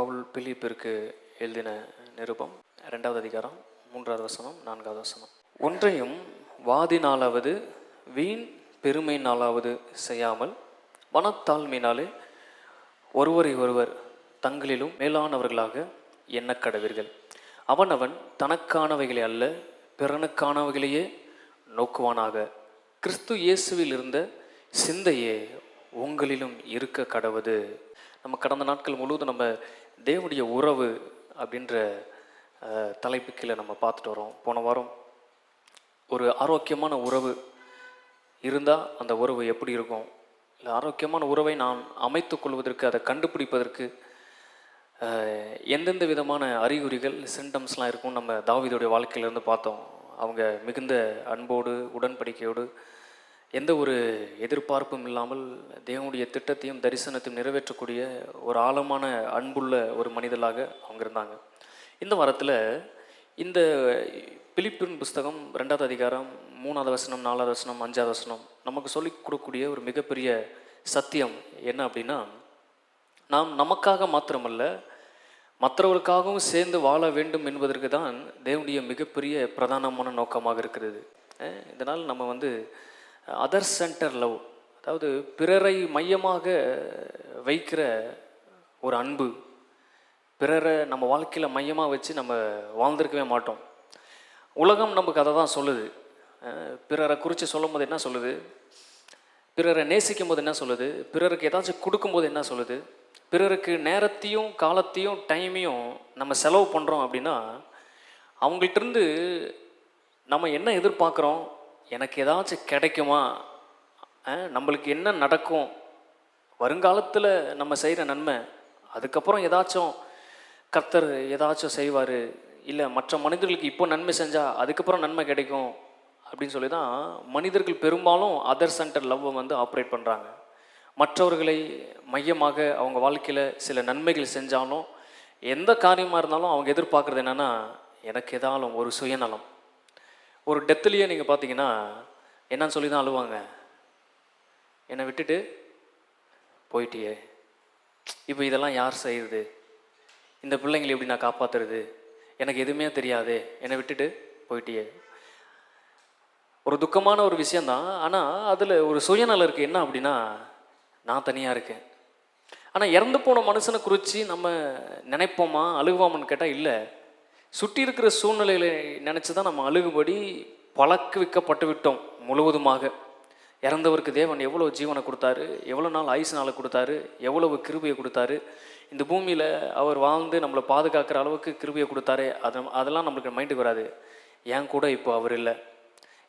பவுல் பிலிப்பிற்கு எழுதின நிருபம் 2வது அதிகாரம் 3வது வசனம் 4வது வசனம். ஒன்றையும் வாதினாலாவது வீண் பெருமையினாலாவது செய்யாமல் மனத்தாழ்மையினாலே ஒருவரை ஒருவர் தங்களிலும் மேலானவர்களாக எண்ணக்கடவீர்கள். அவனவன் தனக்கானவைகளை அல்ல பிறனுக்கானவைகளையே நோக்குவானாக. கிறிஸ்து இயேசுவில் இருந்த சிந்தையே உங்களிலும் இருக்க கடவுது. நம்ம கடந்த நாட்கள் முழுவதும் நம்ம தேவனுடைய உறவு அப்படின்ற தலைப்பு கீழே நம்ம பார்த்துட்டு வரோம். போன வாரம் ஒரு ஆரோக்கியமான உறவு இருந்தால் அந்த உறவு எப்படி இருக்கும், இல்லை ஆரோக்கியமான உறவை நான் அமைத்து கொள்வதற்கு, அதை கண்டுபிடிப்பதற்கு எந்தெந்த விதமான அறிகுறிகள் சிம்டம்ஸ்லாம் இருக்கும் நம்ம தாவீதுடைய வாழ்க்கையிலேருந்து பார்த்தோம். அவங்க மிகுந்த அன்போடு உடன்படிக்கையோடு எந்த ஒரு எதிர்பார்ப்பும் இல்லாமல் தேவனுடைய திட்டத்தையும் தரிசனத்தையும் நிறைவேற்றக்கூடிய ஒரு ஆழமான அன்புள்ள ஒரு மனிதர்களாக அவங்க இருந்தாங்க. இந்த வாரத்தில் இந்த பிலிப்பின் புஸ்தகம் 2வது அதிகாரம் 3வது வசனம் 4வது வசனம் 5வது வசனம் நமக்கு சொல்லிக் கொடுக்கக்கூடிய ஒரு மிகப்பெரிய சத்தியம் என்ன அப்படின்னா, நாம் நமக்காக மாத்திரமல்ல மற்றவர்களுக்காகவும் சேர்ந்து வாழ வேண்டும் என்பதற்கு தான் தேவனுடைய மிகப்பெரிய பிரதானமான நோக்கமாக இருக்கிறது. இதனால் நம்ம அதர் சென்டர் லவ், அதாவது பிறரை மையமாக வைக்கிற ஒரு அன்பு, பிறரை நம்ம வாழ்க்கையில் மையமாக வச்சு நம்ம வாழ்ந்திருக்கவே மாட்டோம். உலகம் நமக்கு அதை தான் சொல்லுது. பிறரை குறித்து சொல்லும் போது என்ன சொல்லுது, பிறரை நேசிக்கும் போது என்ன சொல்லுது, பிறருக்கு ஏதாச்சும் கொடுக்கும்போது என்ன சொல்லுது, பிறருக்கு நேரத்தையும் காலத்தையும் டைமையும் நம்ம செலவு பண்ணுறோம் அப்படின்னா அவங்கள்ட்டிருந்து நம்ம என்ன எதிர்பார்க்குறோம், எனக்கு ஏதாச்சும் கிடைக்குமா, நம்மளுக்கு என்ன நடக்கும், வருங்காலத்தில் நம்ம செய்கிற நன்மை, அதுக்கப்புறம் ஏதாச்சும் கர்த்தர் ஏதாச்சும் செய்வார், இல்லை மற்ற மனிதர்களுக்கு இப்போ நன்மை செஞ்சால் அதுக்கப்புறம் நன்மை கிடைக்கும் அப்படின்னு சொல்லி தான் மனிதர்கள் பெரும்பாலும் அதர் சென்டர் லவ்வை ஆப்ரேட் பண்ணுறாங்க. மற்றவர்களை மையமாக அவங்க வாழ்க்கையில் சில நன்மைகள் செஞ்சாலும் எந்த காரியமாக இருந்தாலும் அவங்க எதிர்பார்க்குறது என்னென்னா, எனக்கு ஏதாலும் ஒரு சுயநலம். ஒரு டெத்துலேயே நீங்கள் பார்த்தீங்கன்னா என்னன்னு சொல்லி தான் அழுவாங்க, என்னை விட்டுட்டு போயிட்டியே, இப்போ இதெல்லாம் யார் செய்யுது, இந்த பிள்ளைங்களை எப்படி நான் காப்பாற்றுறது, எனக்கு எதுவுமே தெரியாது, என்னை விட்டுட்டு போயிட்டியே. ஒரு துக்கமான ஒரு விஷயந்தான். ஆனால் அதில் ஒரு சுயநலம் இருக்குது. என்ன அப்படின்னா, நான் தனியாக இருக்கேன். ஆனால் இறந்து போன மனுஷனை குறித்து நம்ம நினைப்போமா அழுகுவோமான்னு கேட்டால் இல்லை. சுற்றி இருக்கிற சூழ்நிலைகளை நினச்சி தான் நம்ம அழுகுபடி பழக்குவிக்கப்பட்டு விட்டோம் முழுவதுமாக. இறந்தவருக்கு தேவன் எவ்வளோ ஜீவனை கொடுத்தாரு, எவ்வளோ நாள் ஆயுசு நாளை கொடுத்தாரு, எவ்வளவு கிருபையை கொடுத்தாரு, இந்த பூமியில் அவர் வாழ்ந்து நம்மளை பாதுகாக்கிற அளவுக்கு கிருபையை கொடுத்தாரு. அதெல்லாம் நம்மளுக்கு மைண்டுக்கு வராது. என் கூட இப்போ அவர் இல்லை,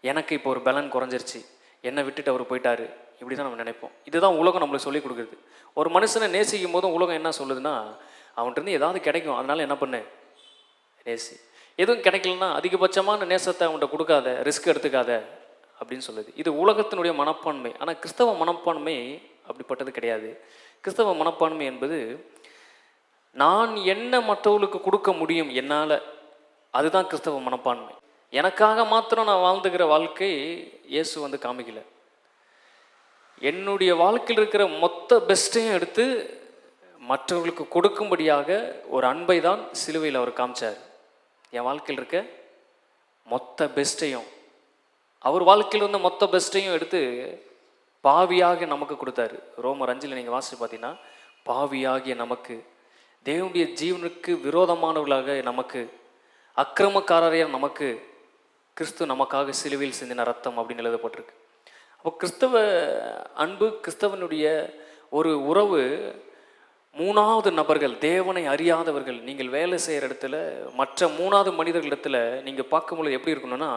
எனக்கு இப்போ ஒரு பலன் குறைஞ்சிருச்சு, என்னை விட்டுட்டு அவர் போயிட்டாரு, இப்படி தான் நம்ம நினைப்போம். இதுதான் உலகம் நம்மளுக்கு சொல்லிக் கொடுக்குறது. ஒரு மனுஷனை நேசிக்கும் போதும் உலகம் என்ன சொல்லுதுன்னா, அவன்கிட்ட ஏதாவது கிடைக்கும், அதனால் என்ன பண்ணு, நேசி. எதுவும் கிடைக்கலன்னா அதிகபட்சமான நேசத்தை அவன்கிட்ட கொடுக்காத, ரிஸ்க் எடுத்துக்காத அப்படின்னு சொல்லுது. இது உலகத்தினுடைய மனப்பான்மை. ஆனால் கிறிஸ்தவ மனப்பான்மை அப்படிப்பட்டது கிடையாது. கிறிஸ்தவ மனப்பான்மை என்பது நான் என்ன மற்றவர்களுக்கு கொடுக்க முடியும் என்னால், அதுதான் கிறிஸ்தவ மனப்பான்மை. எனக்காக மாத்திரம் நான் வாழ்ந்துக்கிற வாழ்க்கை இயேசு காமிக்கல. என்னுடைய வாழ்க்கையில் இருக்கிற மொத்த பெஸ்ட்டையும் எடுத்து மற்றவர்களுக்கு கொடுக்கும்படியாக ஒரு அன்பை தான் சிலுவையில் அவர் காமிச்சார். என் வாழ்க்கையில் இருக்க மொத்த பெஸ்ட்டையும், அவர் வாழ்க்கையில் மொத்த பெஸ்ட்டையும் எடுத்து பாவியாக நமக்கு கொடுத்தாரு. ரோமர் 5 நீங்கள் வாசித்து பார்த்தீங்கன்னா, பாவியாகிய நமக்கு, தேவனுடைய ஜீவனுக்கு விரோதமானவர்களாக நமக்கு, அக்கிரமக்காரரைய நமக்கு கிறிஸ்து நமக்காக சிலுவையில் சிந்தின ரத்தம் அப்படின்னு எழுதப்பட்டிருக்கு. அப்போ கிறிஸ்தவ அன்பு, கிறிஸ்தவனுடைய ஒரு உறவு, மூணாவது நபர்கள், தேவனை அறியாதவர்கள், நீங்கள் வேலை செய்கிற இடத்துல மற்ற மூணாவது மனிதர்களிடத்தில் நீங்கள் பார்க்கும்பொழுது எப்படி இருக்கணும்னா,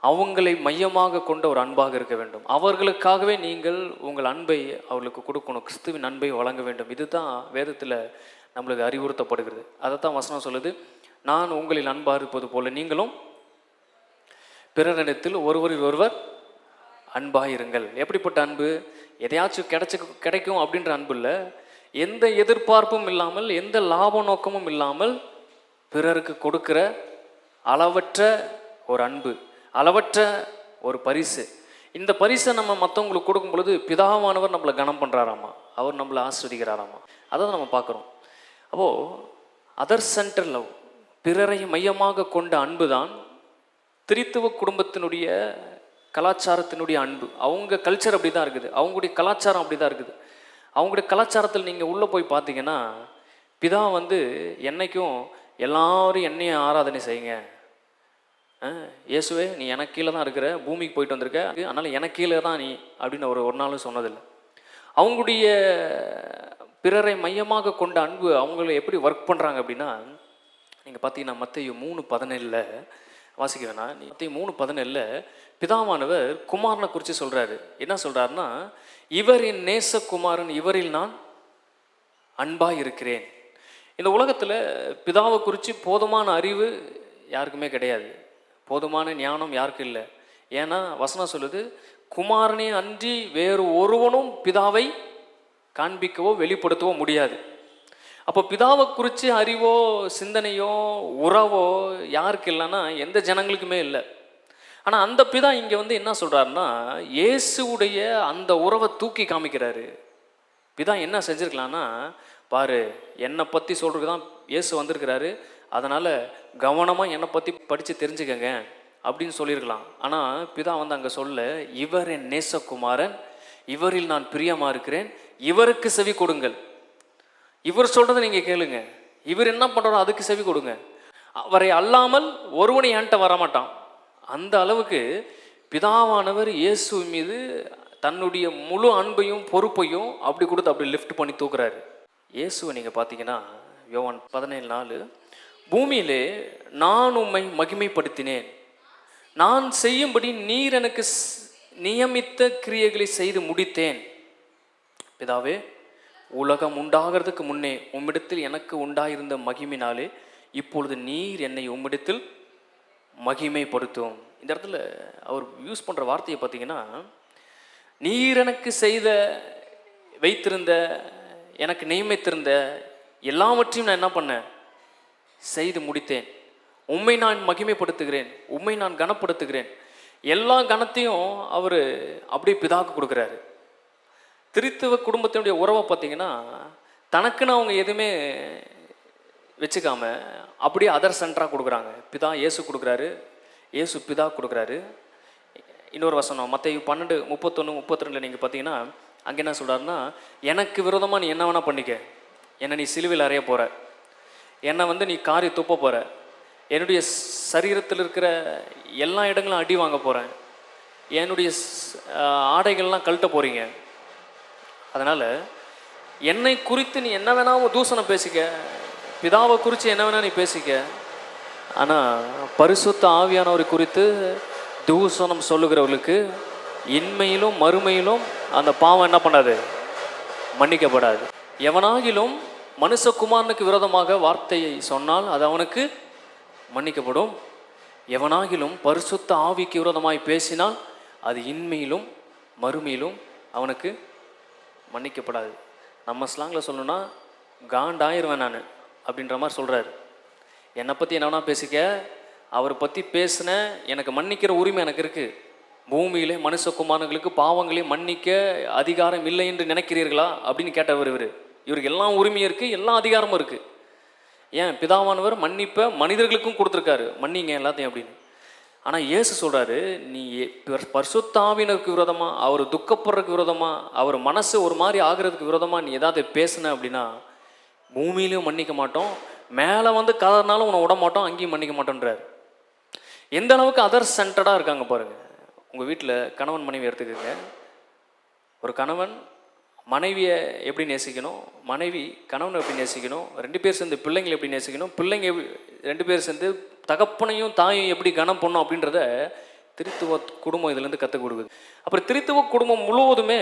அவங்களை மையமாக கொண்ட ஒரு அன்பாக இருக்க வேண்டும். அவர்களுக்காகவே நீங்கள் உங்கள் அன்பை அவர்களுக்கு கொடுக்கணும், கிறிஸ்துவின் அன்பை வழங்க வேண்டும். இதுதான் வேதத்தில் நம்மளுக்கு அறிவுறுத்தப்படுகிறது. அதை தான் வசனம் சொல்லுது, நான் உங்களில் அன்பாக இருப்பது போல நீங்களும் பிறரிடத்தில் ஒருவரில் ஒருவர் அன்பாக இருங்கள். எப்படிப்பட்ட அன்பு? எதையாச்சும் கிடைக்கும் அப்படின்ற அன்பு இல்லை. எந்த எதிர்பார்ப்பும் இல்லாமல், எந்த லாப நோக்கமும் இல்லாமல் பிறருக்கு கொடுக்கிற அளவற்ற ஒரு அன்பு, அளவற்ற ஒரு பரிசு. இந்த பரிசை நம்ம மற்றவங்களுக்கு கொடுக்கும் பொழுது பிதாவானவர் நம்மளை கனம் பண்ணுறாராமா, அவர் நம்மளை ஆஸ்வதிக்கிறாராமா. அதை தான் நம்ம பார்க்குறோம். அப்போது அதர் சென்டர் லவ், பிறரை மையமாக கொண்ட அன்பு தான் திரித்துவ குடும்பத்தினுடைய கலாச்சாரத்தினுடைய அன்பு. அவங்க கல்ச்சர் அப்படி தான் இருக்குது, அவங்களுடைய கலாச்சாரம் அப்படி தான் இருக்குது. அவங்களுடைய கலாச்சாரத்தில் நீங்கள் உள்ளே போய் பார்த்தீங்கன்னா, பிதா வந்து என்னைக்கும் எல்லாரும் என்னையும் ஆராதனை செய்யுங்க, இயேசுவே நீ எனக்கு கீழே தான் இருக்கிற, பூமிக்கு போயிட்டு வந்திருக்க, அதனால் எனக்கு கீழே தான் நீ அப்படின்னு ஒரு நாளும் சொன்னதில்லை. அவங்களுடைய பிறரை மையமாக கொண்ட அன்பு அவங்கள எப்படி ஒர்க் பண்ணுறாங்க அப்படின்னா, நீங்கள் பார்த்தீங்கன்னா மத்தேயு 3:17 வாசிக்க வேணாம், மத்தேயு 3:17 பிதாவானவர் குமாரனை குறித்து சொல்கிறாரு. என்ன சொல்கிறாருன்னா, இவர் என் நேசகுமாரன், இவரில் நான் அன்பாக இருக்கிறேன். இந்த உலகத்தில் பிதாவை குறித்து போதுமான அறிவு யாருக்குமே கிடையாது, போதுமான ஞானம் யாருக்கும் இல்லை. ஏன்னா வசனம் சொல்லுது, குமாரனே அன்றி வேறு ஒருவனும் பிதாவை காண்பிக்கவோ வெளிப்படுத்தவோ முடியாது. அப்போ பிதாவை குறித்து அறிவோ சிந்தனையோ உறவோ யாருக்கு இல்லைன்னா எந்த ஜனங்களுக்குமே இல்லை. ஆனால் அந்த பிதா இங்கே வந்து என்ன சொல்கிறாருன்னா, இயேசுடைய அந்த உறவை தூக்கி காமிக்கிறாரு. பிதா என்ன செஞ்சுருக்கலான்னா, பாரு என்னை பற்றி சொல்கிறதுக்கு தான் இயேசு வந்திருக்கிறாரு, அதனால் கவனமாக என்னை பற்றி படித்து தெரிஞ்சுக்கங்க அப்படின்னு சொல்லியிருக்கலாம். ஆனால் பிதா வந்து அங்கே சொல்ல, இவர் என் நேசகுமாரன், இவரில் நான் பிரியமாக இருக்கிறேன், இவருக்கு செவி கொடுங்கள். இவர் சொல்கிறத நீங்கள் கேளுங்க, இவர் என்ன பண்ணுறாரோ அதுக்கு செவி கொடுங்க. அவரை அல்லாமல் ஒருவனை என்கிட்ட வரமாட்டான். அந்த அளவுக்கு பிதாவானவர் இயேசு மீது தன்னுடைய முழு அன்பையும் பொறுப்பையும் அப்படி கொடுத்து அப்படி லிஃப்ட் பண்ணி தூக்குறாரு. இயேசுவை நீங்கள் பார்த்தீங்கன்னா யோவான் 17:4, பூமியிலே நான் உம்மை மகிமைப்படுத்தினேன், நான் செய்யும்படி நீர் எனக்கு நியமித்த கிரியைகளை செய்து முடித்தேன். பிதாவே, உலகம் உண்டாகிறதுக்கு முன்னே உம்மிடத்தில் எனக்கு உண்டாயிருந்த மகிமையினாலே இப்பொழுது நீர் என்னை உம்மிடத்தில் மகிமைப்படுத்தும். இந்த இடத்துல அவர் யூஸ் பண்ணுற வார்த்தையை பார்த்தீங்கன்னா, நீர் எனக்கு செய்த வைத்திருந்த எனக்கு நியமித்திருந்த எல்லாவற்றையும் நான் என்ன பண்ணேன், செய்து முடித்தேன். உம்மை நான் மகிமைப்படுத்துகிறேன், உம்மை நான் கனப்படுத்துகிறேன். எல்லா கனத்தையும் அவர் அப்படியே பிதாவுக்கு கொடுக்குறாரு. திரித்துவ குடும்பத்தினுடைய உறவை பார்த்தீங்கன்னா, தனக்குன்னு அவங்க எதுவுமே வச்சுக்காம அப்படியே அதர் சென்டராக கொடுக்குறாங்க. பிதா இயேசு கொடுக்குறாரு, இயேசு பிதா கொடுக்குறாரு. இன்னொரு வசனம் மத்தேயு 12:31-32 நீங்கள் பார்த்தீங்கன்னா, அங்கே என்ன சொல்கிறாருன்னா, எனக்கு விரோதமாக நீ என்ன வேணால் பண்ணிக்க, என்னை நீ சிலுவையில் அறைய போகிற, என்னை வந்து நீ காரி துப்ப போகிற, என்னுடைய சரீரத்தில் இருக்கிற எல்லா இடங்களும் அடி வாங்க போகிறேன், என்னுடைய ஆடைகள்லாம் கழட்ட போகிறீங்க, அதனால் என்னை குறித்து நீ என்ன வேணாலும் தூசணம் பேசிக்க, பிதாவை குறித்து என்ன வேணால் நீ பேசிக்க, ஆனால் பரிசுத்த ஆவியானவரை குறித்து தூசணம் சொல்லுகிறவர்களுக்கு இன்மையிலும் மறுமையிலும் அந்த பாவம் என்ன பண்ணாது, மன்னிக்கப்படாது. எவனாகிலும் மனுஷகுமாரனுக்கு விரோதமாக வார்த்தையை சொன்னால் அது அவனுக்கு மன்னிக்கப்படும், எவனாகிலும் பரிசுத்த ஆவிக்கு விரோதமாய் பேசினால் அது இன்மையிலும் மறுமையிலும் அவனுக்கு மன்னிக்கப்படாது. நம்ம ஸ்லாங்கில் சொல்லணும்னா காண்டாயிருவேன் நான் அப்படின்ற மாதிரி சொல்கிறாரு. என்னை பற்றி என்ன வேணால் பேசிக்க, அவரை பற்றி பேசின எனக்கு மன்னிக்கிற உரிமை எனக்கு இருக்குது. பூமியிலே மனுஷகுமாரர்களுக்கு பாவங்களை மன்னிக்க அதிகாரம் இல்லை என்று நினைக்கிறீர்களா அப்படின்னு கேட்டவர் இவருக்கு எல்லா உரிமையும் இருக்குது, எல்லா அதிகாரமும் இருக்குது. ஏன் பிதாவானவர் மன்னிப்பை மனிதர்களுக்கும் கொடுத்துருக்காரு, மன்னிங்க எல்லாத்தையும் அப்படின்னு. ஆனால் இயேசு சொல்கிறாரு, நீ பரிசுத்த ஆவியினருக்கு விரோதமாக, அவர் துக்கப்படுறதுக்கு விரோதமாக, அவர் மனசு ஒரு மாதிரி ஆகிறதுக்கு விரோதமாக நீ ஏதாவது பேசுன அப்படின்னா பூமியிலையும் மன்னிக்க மாட்டோம், மேலே வந்து கதறினாலும் உன்னை விட மாட்டோம், அங்கேயும் மன்னிக்க மாட்டோன்றார். எந்த அளவுக்கு அதர் சென்டர்டாக இருக்காங்க பாருங்கள். உங்கள் வீட்டில் கணவன் மனைவி எடுத்துக்கோங்க. ஒரு கணவன் மனைவியை எப்படி நேசிக்கணும், மனைவி கணவனை எப்படி நேசிக்கணும், 2 பேர் சேர்ந்து பிள்ளைங்களை எப்படி நேசிக்கணும், பிள்ளைங்க 2 பேர் சேர்ந்து தகப்பனையும் தாயும் எப்படி கனம் பண்ணணும் அப்படின்றத திரித்துவ குடும்பம் இதுலேருந்து கற்றுக் கொடுக்குது. அப்புறம் திரித்துவ குடும்பம் முழுவதுமே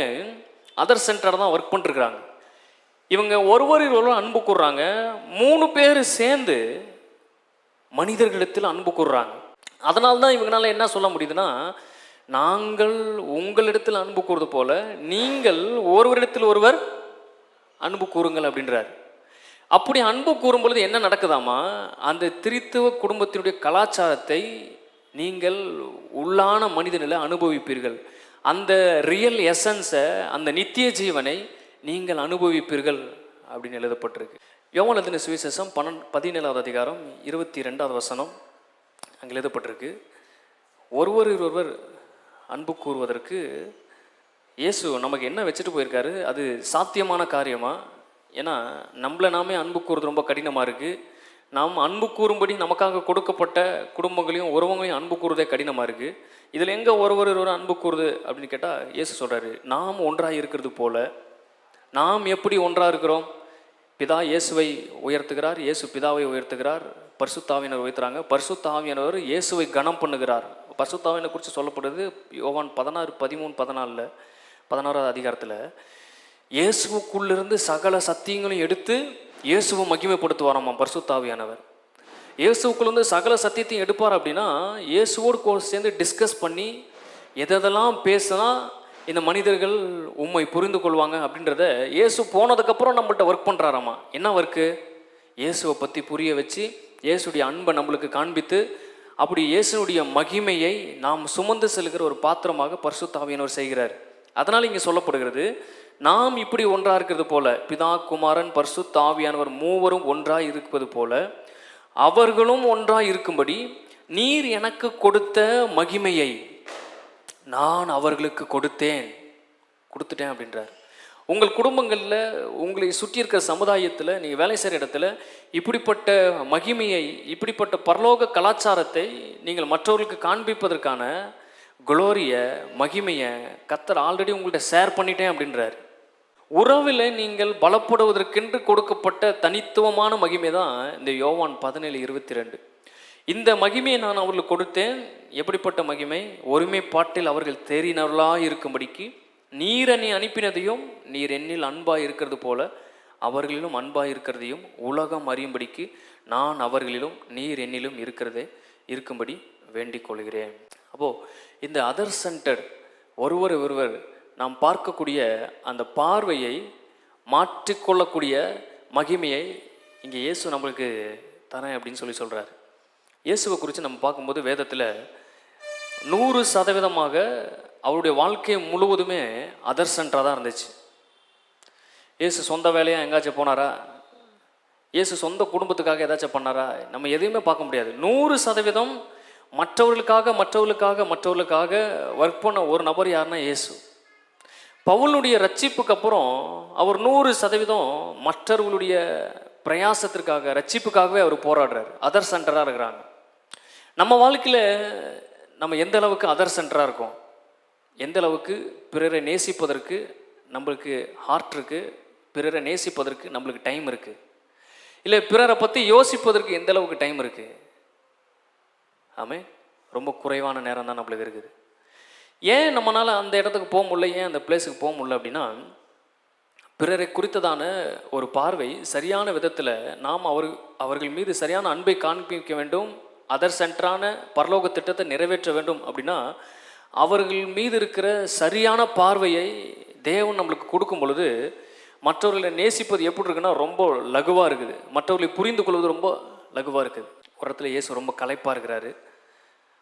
அதர் சென்டர் தான் ஒர்க் பண்ணிருக்கிறாங்க. இவங்க ஒருவர் அன்பு கூறுறாங்க, 3 பேர் சேர்ந்து மனிதர்களிடத்தில் அன்பு கூறுறாங்க. அதனால தான் இவங்களால என்ன சொல்ல முடியுதுன்னா, நாங்கள் உங்களிடத்தில் அன்பு கூறுவது போல நீங்கள் ஒருவரிடத்தில் ஒருவர் அன்பு கூறுங்கள் அப்படின்றார். அப்படி அன்பு கூறும் பொழுது என்ன நடக்குதாமா, அந்த திரித்துவ குடும்பத்தினுடைய கலாச்சாரத்தை நீங்கள் உள்ளான மனிதனில் அனுபவிப்பீர்கள். அந்த ரியல் எசன்ஸை, அந்த நித்திய ஜீவனை நீங்கள் அனுபவிப்பீர்கள் அப்படின்னு எழுதப்பட்டிருக்கு. யோவான் எழுதின சுவிசேஷம் 17வது அதிகாரம் 22வது வசனம் அங்கே எழுதப்பட்டிருக்கு. ஒருவர் அன்பு கூறுவதற்கு இயேசு நமக்கு என்ன வச்சுட்டு போயிருக்காரு, அது சாத்தியமான காரியமா? ஏன்னா நம்மளை நாமே அன்பு கூறுறது ரொம்ப கடினமாக இருக்குது. நாம் அன்பு கூறும்படி நமக்காக கொடுக்கப்பட்ட குடும்பங்களையும் உறவுகளையும் அன்பு கூறுறதே கடினமாக இருக்குது. இதில் எங்கே ஒருவர் அன்பு கூறுது அப்படின்னு கேட்டால் இயேசு சொல்கிறாரு, நாம் ஒன்றாக இருக்கிறது போல. நாம் எப்படி ஒன்றாக இருக்கிறோம்? பிதா இயேசுவை உயர்த்துகிறார், இயேசு பிதாவை உயர்த்துகிறார், பரிசுத்த ஆவியானவர் உயர்த்துறாங்க, பரிசுத்த ஆவியானவர் இயேசுவை கனம் பண்ணுகிறார். பரிசுத்த ஆவியானவர் குறித்து சொல்லப்படுது யோவான் 16:13-14 16வது அதிகாரத்தில். இயேசுக்குள்ளிருந்து சகல சத்தியங்களையும் எடுத்து இயேசுவை மகிமைப்படுத்துவாராம் பரிசுத்த ஆவியானவர். இயேசுக்குள்ளேருந்து சகல சத்தியத்தையும் எடுப்பார் அப்படின்னா இயேசுவோடு சேர்ந்து டிஸ்கஸ் பண்ணி எதெல்லாம் பேசினா இந்த மனிதர்கள் உண்மை புரிந்து கொள்வாங்க அப்படின்றத இயேசு போனதுக்கப்புறம் நம்மள்கிட்ட ஒர்க் பண்ணுறாராமா. என்ன ஒர்க்கு? இயேசுவை பற்றி புரிய வச்சு இயேசுடைய அன்பை நம்மளுக்கு காண்பித்து அப்படி இயேசுடைய மகிமையை நாம் சுமந்து செல்கிற ஒரு பாத்திரமாக பரிசுத்த ஆவியானவர் செய்கிறார். அதனால் இங்கே சொல்லப்படுகிறது, நாம் இப்படி ஒன்றாக இருக்கிறது போல, பிதா குமாரன் பரிசுத்த ஆவியானவர் மூவரும் ஒன்றாக இருப்பது போல அவர்களும் ஒன்றாக இருக்கும்படி நீர் எனக்கு கொடுத்த மகிமையை நான் அவர்களுக்கு கொடுத்துட்டேன் அப்படின்றார். உங்கள் குடும்பங்களில், உங்களை சுற்றி இருக்கிற சமுதாயத்தில், நீங்கள் வேலை செய்கிற இடத்துல இப்படிப்பட்ட மகிமையை, இப்படிப்பட்ட பரலோக கலாச்சாரத்தை நீங்கள் மற்றவர்களுக்கு காண்பிப்பதற்கான குளோரியை, மகிமையை கர்த்தர் ஆல்ரெடி உங்கள்கிட்ட ஷேர் பண்ணிட்டேன் அப்படின்றார். உறவில் நீங்கள் பலப்படுவதற்கென்று கொடுக்கப்பட்ட தனித்துவமான மகிமை தான் இந்த யோவான் 17:22. இந்த மகிமையை நான் அவர்களுக்கு கொடுத்தேன். எப்படிப்பட்ட மகிமை? ஒருமைப்பாட்டில் அவர்கள் தேறினவர்களாக இருக்கும்படிக்கு நீர் என்னை அனுப்பினதையும் நீர் என்னில் அன்பாக இருக்கிறது போல அவர்களிலும் அன்பாக இருக்கிறதையும் உலகம் அறியும்படிக்கு நான் அவர்களிலும் நீர் என்னிலும் இருக்கும்படி வேண்டிக் கொள்கிறேன். அப்போது இந்த அதர் சென்டர் ஒருவர் நாம் பார்க்கக்கூடிய அந்த பார்வையை மாற்றிக்கொள்ளக்கூடிய மகிமையை இங்கே இயேசு நம்மளுக்கு தரேன் அப்படின்னு சொல்கிறார். இயேசுவை குறித்து நம்ம பார்க்கும்போது வேதத்தில் 100% அவருடைய வாழ்க்கை முழுவதுமே அதர் சென்டராக தான் இருந்துச்சு. இயேசு சொந்த வேலையாக எங்காச்சும் போனாரா? இயேசு சொந்த குடும்பத்துக்காக ஏதாச்சும் பண்ணாரா? நம்ம எதையுமே பார்க்க முடியாது. 100% மற்றவர்களுக்காக ஒர்க் பண்ண ஒரு நபர் யாருன்னா இயேசு. பவுலுடைய ரட்சிப்புக்கு அப்புறம் அவர் 100% மற்றவர்களுடைய பிரயாசத்திற்காக, ரட்சிப்புக்காகவே அவர் போராடுறார். அதர் சென்டராக இருக்கிறாங்க. நம்ம வாழ்க்கையில் நம்ம எந்த அளவுக்கு அதர் சென்டராக இருக்கோம், எந்த அளவுக்கு பிறரை நேசிப்பதற்கு நம்மளுக்கு ஹார்ட் இருக்குது, பிறரை நேசிப்பதற்கு நம்மளுக்கு டைம் இருக்குது, இல்லை பிறரை பற்றி யோசிப்பதற்கு எந்த அளவுக்கு டைம் இருக்குது? ரொம்ப குறைவான நேரம் தான் நம்மளுக்கு இருக்குது. ஏன் நம்மளால் அந்த இடத்துக்கு போக முடியல, ஏன் அந்த பிளேஸுக்கு போக முடியல அப்படின்னா, பிறரை குறித்ததான ஒரு பார்வை சரியான விதத்தில் நாம் அவர்கள் மீது சரியான அன்பை காண்பிக்க வேண்டும், அதர் சென்டரான பரலோக திட்டத்தை நிறைவேற்ற வேண்டும் அப்படின்னா அவர்கள் மீது இருக்கிற சரியான பார்வையை தேவன் நம்மளுக்கு கொடுக்கும் பொழுது மற்றவர்களை நேசிப்பது எப்படி இருக்குன்னா ரொம்ப லகுவாக இருக்குது. மற்றவர்களை புரிந்து கொள்வது ரொம்ப லகுவாக இருக்குது. ஒரு இடத்துல இயேசு ரொம்ப களைப்பாக இருக்கிறாரு.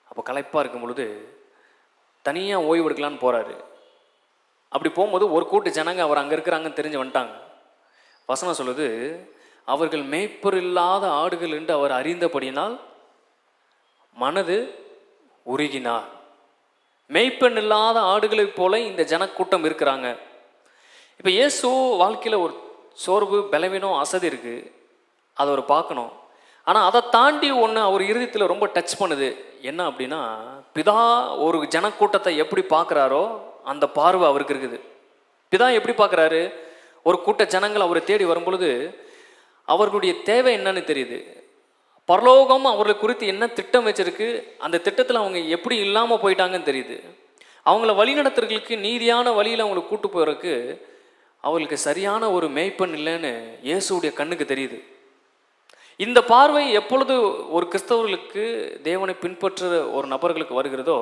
அப்போ களைப்பாக இருக்கும் பொழுது தனியாக ஓய்வு எடுக்கலான்னு போகிறாரு. அப்படி போகும்போது ஒரு கூட்டு ஜனங்க அவர் அங்கே இருக்கிறாங்கன்னு தெரிஞ்சு வந்துட்டாங்க. வசனம் சொல்லுது, அவர்கள் மேய்ப்பர் இல்லாத ஆடுகள் என்று அவர் அறிந்தபடியினால் மனது உருகினார். மேய்ப்பன் இல்லாத ஆடுகளைப் போல இந்த ஜனக்கூட்டம் இருக்கிறாங்க. இப்போ இயேசு வாழ்க்கையில் ஒரு சோர்வு, பலவீனம், அசதி இருக்குது, அதை அவர் பார்க்கணும். ஆனால் அதை தாண்டி ஒன்று அவர் இருதயத்தில் ரொம்ப டச் பண்ணுது. என்ன அப்படின்னா, பிதா ஒரு ஜனக்கூட்டத்தை எப்படி பார்க்குறாரோ அந்த பார்வை அவருக்கு இருக்குது. பிதா எப்படி பார்க்குறாரு? ஒரு கூட்ட ஜனங்கள் அவரை தேடி வரும்பொழுது அவர்களுடைய தேவை என்னன்னு தெரியுது. பரலோகம் அவர்களை குறித்து என்ன திட்டம் வச்சிருக்கு, அந்த திட்டத்தில் அவங்க எப்படி இல்லாமல் போயிட்டாங்கன்னு தெரியுது. அவங்கள வழிநடத்துறதுக்கு, நீதியான வழியில் அவங்களை கூட்டு போகிறதுக்கு அவங்களுக்கு சரியான ஒரு மேய்ப்பன் இல்லைன்னு இயேசுடைய கண்ணுக்கு தெரியுது. இந்த பார்வை எப்பொழுது ஒரு கிறிஸ்தவர்களுக்கு, தேவனை பின்பற்றுற ஒரு நபர்களுக்கு வருகிறதோ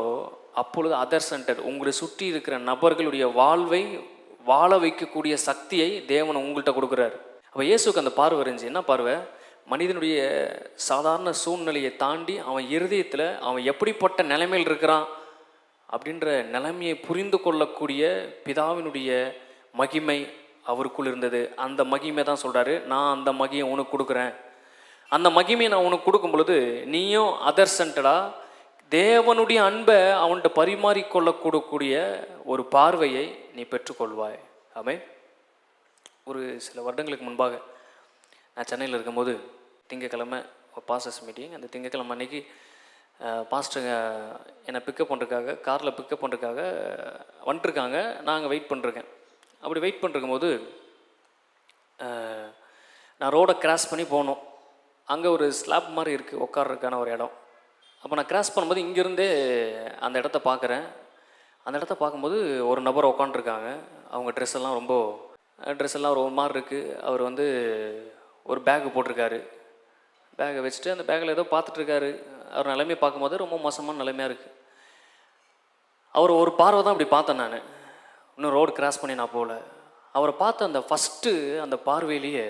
அப்பொழுது அதர் சென்டர், உங்களை சுற்றி இருக்கிற நபர்களுடைய வாழ்வை வாழ வைக்கக்கூடிய சக்தியை தேவன் உங்கள்கிட்ட கொடுக்குறாரு. அப்போ இயேசுக்கு அந்த பார்வை இருந்துச்சு. என்ன பார்வை? மனிதனுடைய சாதாரண சூழ்நிலையை தாண்டி அவன் இருதயத்தில் அவன் எப்படிப்பட்ட நிலைமையில் இருக்கிறான் அப்படின்ற நிலைமையை புரிந்து கொள்ளக்கூடிய பிதாவினுடைய மகிமை அவருக்குள் இருந்தது. அந்த மகிமை தான் சொல்கிறாரு, நான் அந்த மகிமை உனக்கு கொடுக்குறேன். அந்த மகிமையை நான் உனக்கு கொடுக்கும் பொழுது நீயும் அதர் சென்டடாக தேவனுடைய அன்பை அவன்கிட்ட பரிமாறிக்கொள்ளக்கூடக்கூடிய ஒரு பார்வையை நீ பெற்றுக்கொள்வாய். ஆமென். ஒரு சில வருடங்களுக்கு முன்பாக நான் சென்னையில் இருக்கும்போது திங்கக்கிழமை பாஸ்டர்ஸ் மீட்டிங். அந்த திங்கக்கிழமை அன்னைக்கு பாஸ்டருங்க என்னை பிக்கப் பண்ணுறதுக்காக காரில் பிக்கப் பண்ணுறதுக்காக வந்துட்டுருக்காங்க. நாங்கள் வெயிட் பண்ணிருக்கேன். அப்படி வெயிட் பண்ணிருக்கும்போது நான் ரோடை கிராஸ் பண்ணி போகணும். அங்கே ஒரு ஸ்லாப் மாதிரி இருக்குது உட்கார்றதுக்கான ஒரு இடம். அப்போ நான் கிராஸ் பண்ணும்போது இங்கேருந்தே அந்த இடத்த பார்க்குறேன். அந்த இடத்த பார்க்கும்போது ஒரு நபர் உட்காண்ட்ருக்காங்க. அவங்க ட்ரெஸ் எல்லாம் ஒரு மாதிரி இருக்குது. அவர் வந்து ஒரு பேக்கு போட்டிருக்காரு. பேக்கை வச்சுட்டு அந்த பேக்கில் ஏதோ பார்த்துட்ருக்காரு. அவர் நிலைமையை பார்க்கும்போது ரொம்ப மோசமான நிலைமையாக இருக்குது. அவர் ஒரு பார்வை தான் அப்படி பார்த்தேன் நான். இன்னும் ரோடு கிராஸ் பண்ணி நான் போகல. அவரை பார்த்த அந்த ஃபஸ்ட்டு அந்த பார்வையிலேயே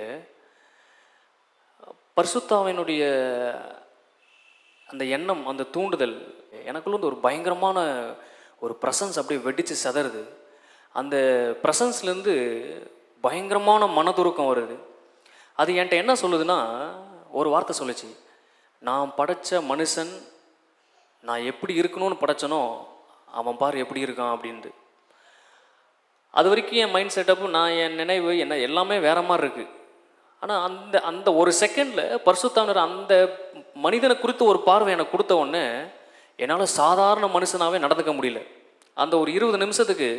பரிசுத்தாவினுடைய அந்த எண்ணம், அந்த தூண்டுதல் எனக்குள்ள வந்து ஒரு பயங்கரமான ஒரு ப்ரெசன்ஸ் அப்படியே வெடித்து செதறுது. அந்த ப்ரெசன்ஸ்லேருந்து பயங்கரமான மனதுருக்கம் வருது. அது என்கிட்ட என்ன சொல்லுதுன்னா, ஒரு வார்த்தை சொல்லுச்சு, நான் படைத்த மனுஷன் நான் எப்படி இருக்கணும்னு படைச்சனோ அவன் பார் எப்படி இருக்கான் அப்படின்ட்டு. அது வரைக்கும் என் மைண்ட் செட்டப்பு, என் நினைவு என்ன எல்லாமே வேற மாதிரி இருக்குது. ஆனால் அந்த அந்த ஒரு செகண்டில் பரிசுத்தாவினர் அந்த மனிதனை குறித்து ஒரு பார்வை எனக்கு கொடுத்த உடனே என்னால் சாதாரண மனுஷனாகவே நடந்துக்க முடியல. அந்த ஒரு 20 நிமிஷத்துக்கு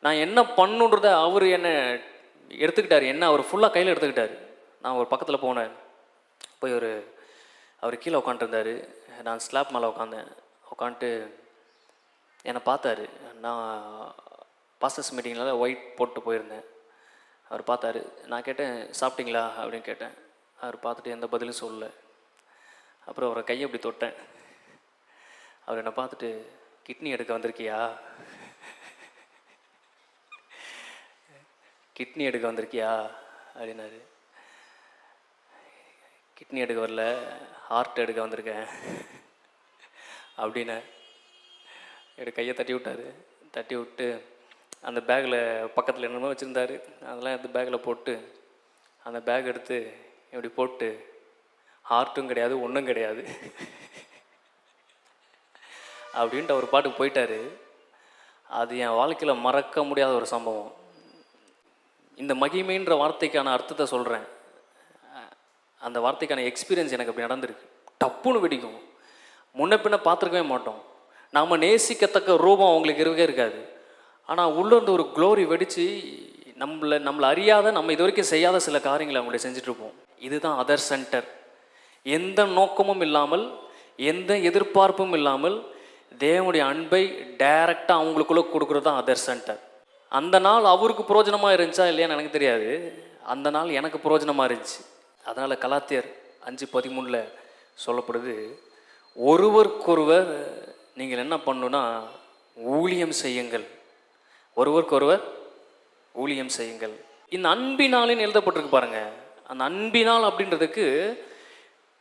நான் என்ன பண்ணுன்றதை அவர் என்னை எடுத்துக்கிட்டார். என்ன அவர் ஃபுல்லாக கையில் எடுத்துக்கிட்டார். நான் ஒரு பக்கத்தில் போனேன். போய் அவர் கீழே உட்காந்துருந்தார். நான் ஸ்லாப் மேலே உட்காந்துட்டு என்னை பார்த்தாரு. நான் பாஸ்டர்ஸ் மீட்டிங்கில் ஒயிட் போட்டு போயிருந்தேன். அவர் பார்த்தாரு. நான் கேட்டேன், சாப்பிட்டீங்களா அப்படின்னு கேட்டேன். அவர் பார்த்துட்டு எந்த பதிலும் சொல்லலை. அப்புறம் அவரை கையை அப்படி தொட்டேன். அவர் என்னை பார்த்துட்டு, கிட்னி எடுக்க வந்திருக்கியா, கிட்னி எடுக்க வந்திருக்கியா அப்படின்னாரு. கிட்னி எடுக்க வரல, ஹார்ட் எடுக்க வந்திருக்கேன் அப்படின்னு என் கையை தட்டி விட்டார். தட்டி விட்டு அந்த பேக்கில் பக்கத்தில் என்னமோ வச்சுருந்தார். அதெல்லாம் எடுத்து பேக்கில் போட்டு அந்த பேக் எடுத்து இப்படி போட்டு, ஹார்ட்டும் கிடையாது ஒன்றும் கிடையாது அப்படின்ட்டு அவர் பாட்டுக்கு போயிட்டார். அது என் வாழ்க்கையில் மறக்க முடியாத ஒரு சம்பவம். இந்த மகிமைன்ற வார்த்தைக்கான அர்த்தத்தை சொல்கிறேன். அந்த வார்த்தைக்கான எக்ஸ்பீரியன்ஸ் எனக்கு அப்படி நடந்திருக்கு. டப்புன்னு வெடிக்கும். முன்ன பின்ன பார்த்துருக்கவே மாட்டோம். நாம் நேசிக்கத்தக்க ரூபம் அவங்களுக்கு இருக்கவே இருக்காது. ஆனால் உள்ளேருந்து ஒரு க்ளோரி வெடித்து நம்மளை அறியாத, நம்ம இது வரைக்கும் செய்யாத சில காரியங்களை அவங்கள செஞ்சிட்ருப்போம். இதுதான் அதர் சென்டர். எந்த நோக்கமும் இல்லாமல், எந்த எதிர்பார்ப்பும் இல்லாமல் தேவனுடைய அன்பை டைரெக்டாக அவங்களுக்குள்ளே கொடுக்குறது தான் அதர் சென்டர். அந்த நாள் அவருக்கு புரோஜனமாக இருந்துச்சா இல்லையான்னு எனக்கு தெரியாது. அந்த நாள் எனக்கு புரோஜனமாக இருந்துச்சு. அதனால் கலாத்தியர் 5:13 சொல்லப்படுது, ஒருவருக்கொருவர் நீங்கள் என்ன பண்ணணுன்னா ஊழியம் செய்யுங்கள். ஒருவருக்கொருவர் ஊழியம் செய்யுங்கள். இந்த அன்பினாலின்னு எழுதப்பட்டிருக்கு பாருங்க. அந்த அன்பினால் அப்படின்றதுக்கு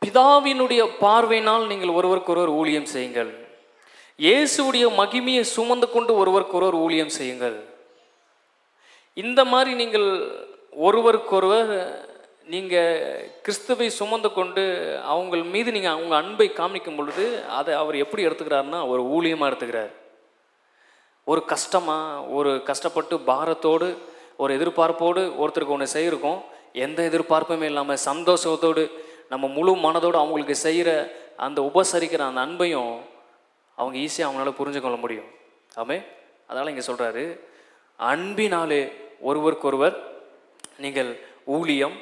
பிதாவினுடைய பார்வையினால் நீங்கள் ஒருவருக்கொருவர் ஊழியம் செய்யுங்கள். இயேசுடைய மகிமையை சுமந்து கொண்டு ஒருவருக்கொருவர் ஊழியம் செய்யுங்கள். இந்த மாதிரி நீங்கள் ஒருவருக்கொருவர் நீங்கள் கிறிஸ்துவை சுமந்து கொண்டு அவங்க மீது நீங்கள் அவங்க அன்பை காமிக்கும் பொழுது அதை அவர் எப்படி எடுத்துக்கிறாருன்னா ஒரு ஊழியமாக எடுத்துக்கிறார். ஒரு ஒரு கஷ்டப்பட்டு பாரத்தோடு ஒரு எதிர்பார்ப்போடு ஒருத்தருக்கு ஒன்று செய்யிருக்கோம். எந்த எதிர்பார்ப்புமே இல்லாமல் சந்தோஷத்தோடு நம்ம முழு மனதோடு அவங்களுக்கு செய்கிற அந்த உபசரிக்கிற அந்த அன்பையும் அவங்க ஈஸியாக அவங்களால புரிஞ்சு கொள்ள முடியும். ஆமே. அதனால் இங்கே சொல்கிறாரு, அன்பினாலே ஒருவருக்கொருவர் நீங்கள் ஊழியம்